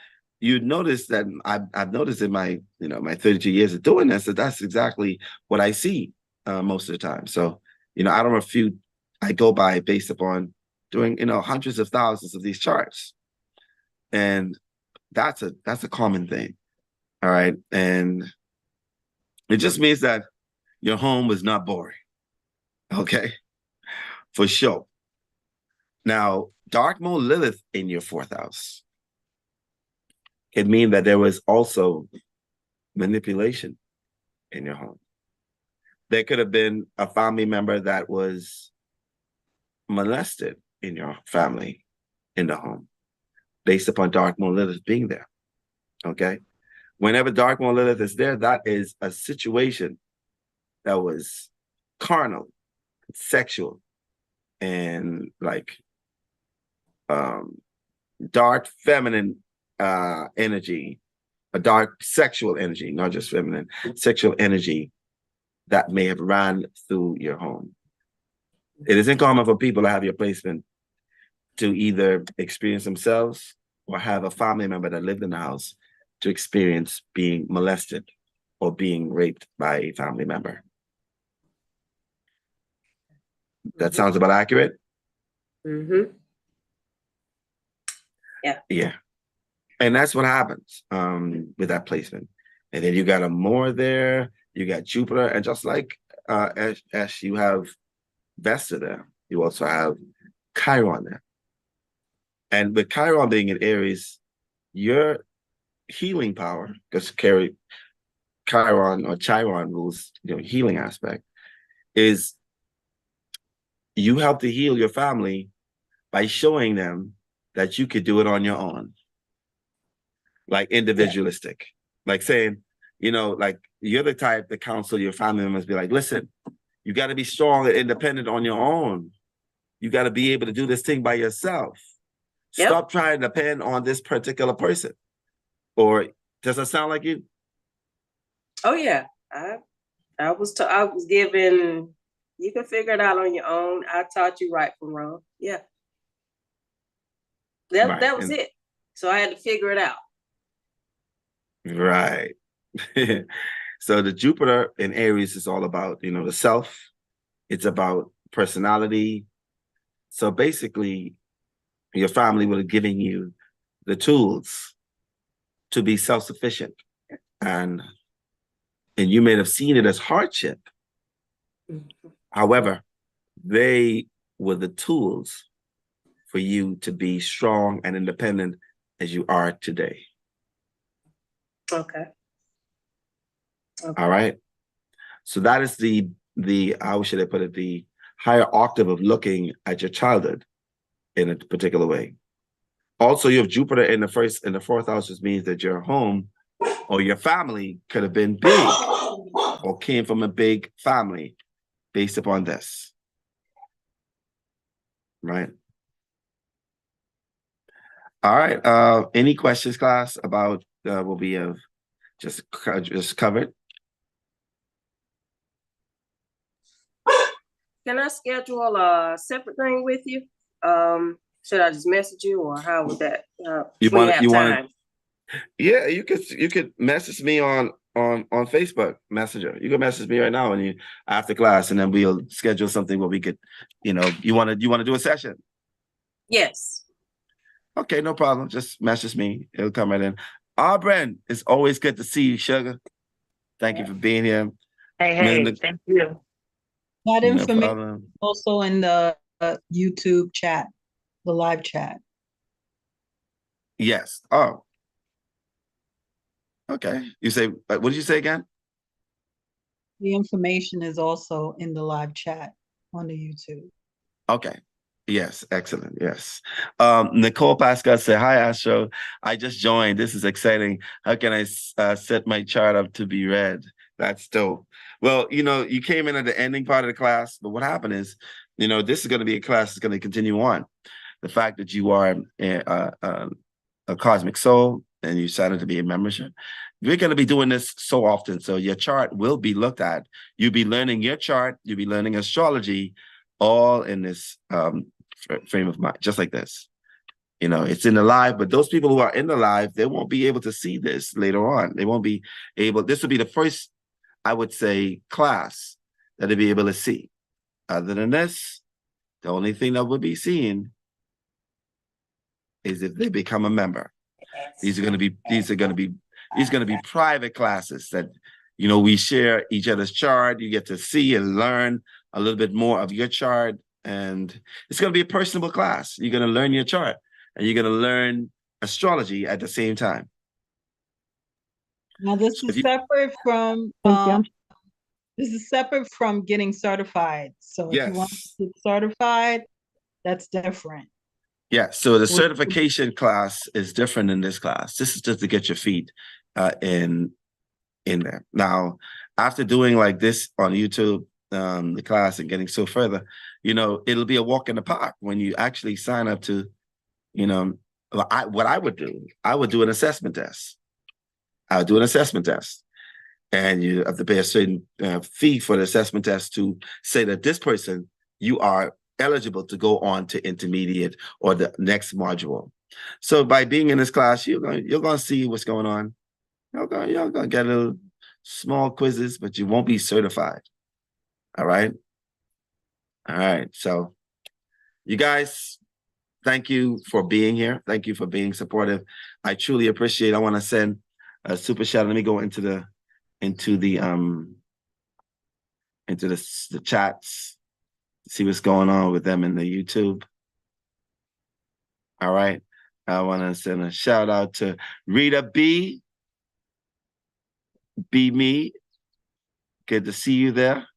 you notice that I've noticed in my, my 32 years of doing this, that's exactly what I see most of the time. So, I don't refute, I go by based upon doing, hundreds of thousands of these charts. And that's a common thing. All right. And it just means that your home was not boring. Okay. For sure. Now, Dark Moon Lilith in your 4th house can mean that there was also manipulation in your home. There could have been a family member that was molested in your family in the home based upon Dark Moon Lilith being there. Okay. Whenever Dark Moon Lilith is there, that is a situation that was carnal, sexual, and like dark feminine energy, a dark sexual energy, not just feminine, sexual energy that may have ran through your home. It isn't common for people to have your placement to either experience themselves or have a family member that lived in the house to experience being molested or being raped by a family member. That sounds about accurate? Mm-hmm. Yeah. Yeah. And that's what happens with that placement. And then you got a more there, you got Jupiter, and just like as you have Vesta there, you also have Chiron there. And with Chiron being in Aries, your healing power, because Chiron rules, healing aspect, is you help to heal your family by showing them that you could do it on your own. Like individualistic, like saying, like you're the type to counsel your family members, be like, listen, you got to be strong and independent on your own. You got to be able to do this thing by yourself. Yep. Stop trying to depend on this particular person. Or does that sound like you? Oh yeah, I was given. You can figure it out on your own. I taught you right from wrong. Yeah, that was it. So I had to figure it out. Right. So the Jupiter in Aries is all about, the self. It's about personality. So basically, your family would have given you the tools to be self-sufficient. And you may have seen it as hardship. Mm-hmm. However, they were the tools for you to be strong and independent as you are today. Okay. All right. So that is the how should I put it, the higher octave of looking at your childhood in a particular way. Also, you have Jupiter in the 4th house, which means that your home or your family could have been big or came from a big family based upon this. Right. All right. Any questions, class, about what we have just covered? Can I schedule a separate thing with you? Should I just message you, or how would that? You when want you you have want time? Yeah, you could message me on Facebook Messenger. You can message me right now and you after class, and then we'll schedule something where we could, you want to do a session. Yes. Okay, no problem. Just message me. It'll come right in. Bren, it's always good to see you, sugar. Thank you for being here. Hey, thank you. That No information problem. also in the YouTube chat, the live chat. Yes. Oh. Okay. You say what did you say again? The information is also in the live chat on the YouTube. Okay. Yes, excellent. Yes. Nicole Pascal said, "Hi, Astro. I just joined. This is exciting. How can I set my chart up to be read?" That's dope. Well, you came in at the ending part of the class, but what happened is, this is going to be a class that's going to continue on. The fact that you are a cosmic soul and you decided to be a membership, we're going to be doing this so often. So your chart will be looked at. You'll be learning your chart. You'll be learning astrology, all in this frame of mind, just like this. It's in the live, but those people who are in the live, they won't be able to see this later on. They won't be able. This will be the first, I would say, class that they'll be able to see. Other than this, the only thing that we'll be seeing is if they become a member. These are going to be private classes that, we share each other's chart. You get to see and learn a little bit more of your chart. And it's going to be a personable class. You're going to learn your chart and you're going to learn astrology at the same time. Now this is separate from getting certified. So if you want to get certified, that's different. Yeah, so the certification class is different than this class. This is just to get your feet in there. Now, after doing like this on YouTube, the class and getting so further, it'll be a walk in the park when you actually sign up to, what I would do an assessment test. I would do an assessment test. And you have to pay a certain fee for the assessment test to say that this person, you are eligible to go on to intermediate or the next module. So by being in this class, you're going to see what's going on. You're going to get a little small quizzes, but you won't be certified. All right. All right. So you guys, thank you for being here. Thank you for being supportive. I truly appreciate it. I want to send a super shout. Let me go into the chats, see what's going on with them in the YouTube. All right. I want to send a shout out to Rita B. Be Me. Good to see you there.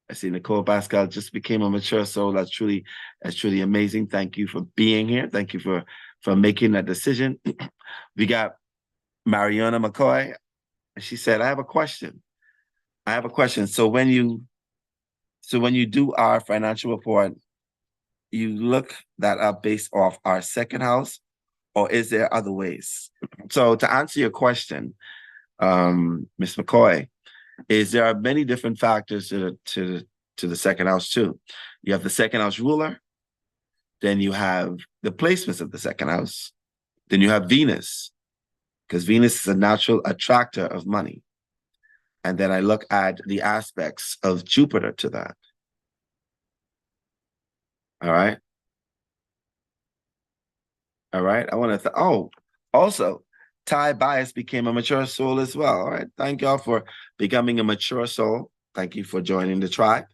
I see Nicole Pascal just became a mature soul. That's truly amazing. Thank you for being here. Thank you for making that decision. We got Mariana McCoy. She said, I have a question. So when you do our financial report, you look that up based off our second house, or is there other ways? So to answer your question, Ms. McCoy, there are many different factors to the second house too. You have the second house ruler, then you have the placements of the second house, then you have Venus, because Venus is a natural attractor of money. And then I look at the aspects of Jupiter to that. All right. All right. I want to, also, Ty Bias became a mature soul as well. All right. Thank y'all for becoming a mature soul. Thank you for joining the tribe.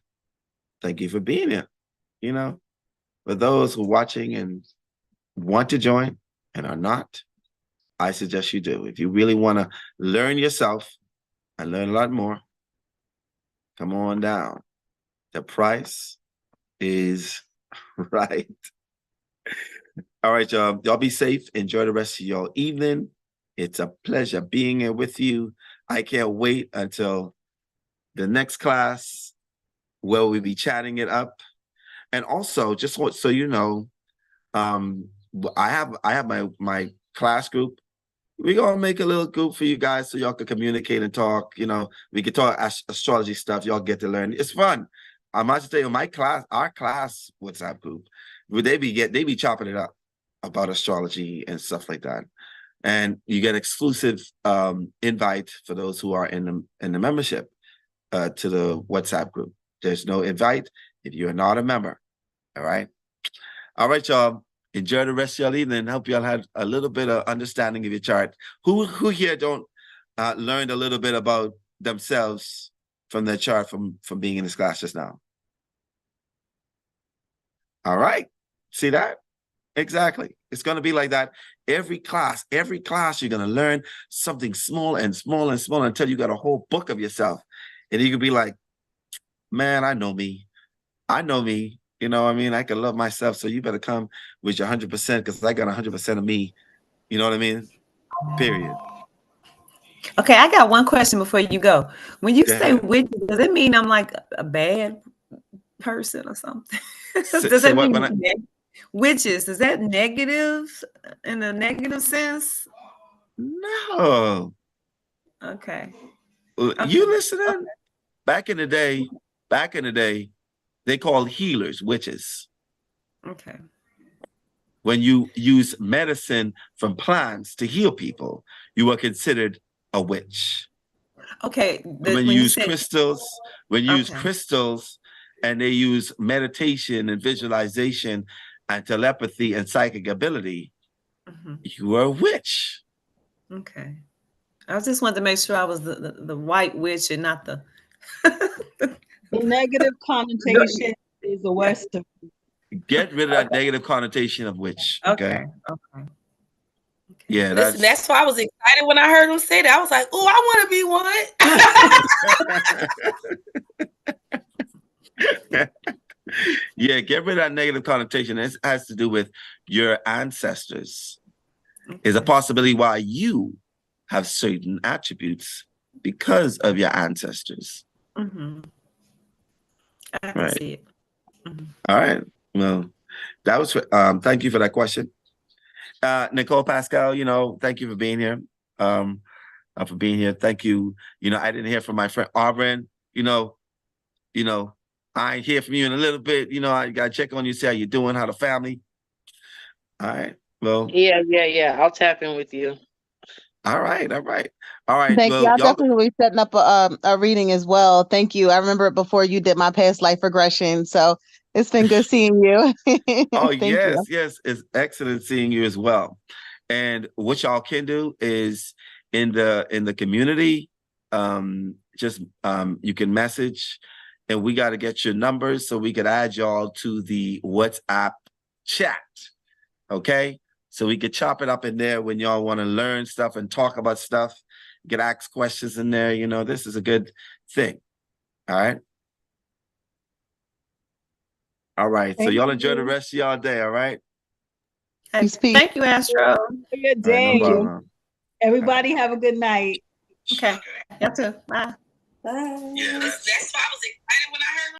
Thank you for being here. For those who are watching and want to join and are not, I suggest you do. If you really want to learn yourself and learn a lot more, come on down. The price is right. All right, y'all. Y'all be safe. Enjoy the rest of your evening. It's a pleasure being here with you. I can't wait until the next class where we'll be chatting it up. And also, just so you know, I have my class group. We're gonna make a little group for you guys so y'all can communicate and talk. You know, we can talk astrology stuff. Y'all get to learn. It's fun. I might tell you, our class WhatsApp group, they be chopping it up about astrology and stuff like that. And you get exclusive invite for those who are in the membership to the WhatsApp group. There's no invite if you are not a member. All right, y'all. Enjoy the rest of your evening. Hope y'all had a little bit of understanding of your chart. Who here don't learned a little bit about themselves from their chart from being in this class just now? All right, see that? Exactly. It's going to be like that. Every class, you're going to learn something small and small and small until you got a whole book of yourself. And you can be like, man, I know me. You know what I mean? I can love myself. So you better come with your 100% because I got 100% of me. You know what I mean? Period. Okay, I got one question before you go. When you say witch, does it mean I'm like a bad person or something? Does that mean witches? Is that negative in a negative sense? No. Okay. You listening? Okay. Back in the day, they called healers witches. Okay. When you use medicine from plants to heal people, you are considered a witch. Okay. When you use crystals, and they use meditation and visualization and telepathy and psychic ability, you are a witch. Okay. I just wanted to make sure I was the white witch and not the the negative connotation is a Western. Get rid of that negative connotation of witch. Okay. Yeah, that's why I was excited when I heard him say that. I was like, "Oh, I want to be one." Yeah, get rid of that negative connotation. It has to do with your ancestors. Is a possibility why you have certain attributes because of your ancestors. I can see it. All right. Well, that was thank you for that question. Nicole Pascal, thank you for being here. Thank you. I didn't hear from my friend Auburn. I ain't hear from you in a little bit. I gotta check on you, see how you're doing, how the family. All right. Well. Yeah. I'll tap in with you. All right. Thank you. I'll definitely be setting up a reading as well. Thank you. I remember it before you did my past life regression. So it's been good seeing you. Oh, yes. It's excellent seeing you as well. And what y'all can do is in the community, you can message, and we got to get your numbers so we could add y'all to the WhatsApp chat. Okay. So we could chop it up in there when y'all want to learn stuff and talk about stuff. You can ask questions in there. This is a good thing. All right. All right. So y'all enjoy the rest of y'all day. All right. Thank you, Astro. Have a good day. Right, no problem. Everybody have a good night. Okay. You too. Bye. Bye. That's why I was excited when I heard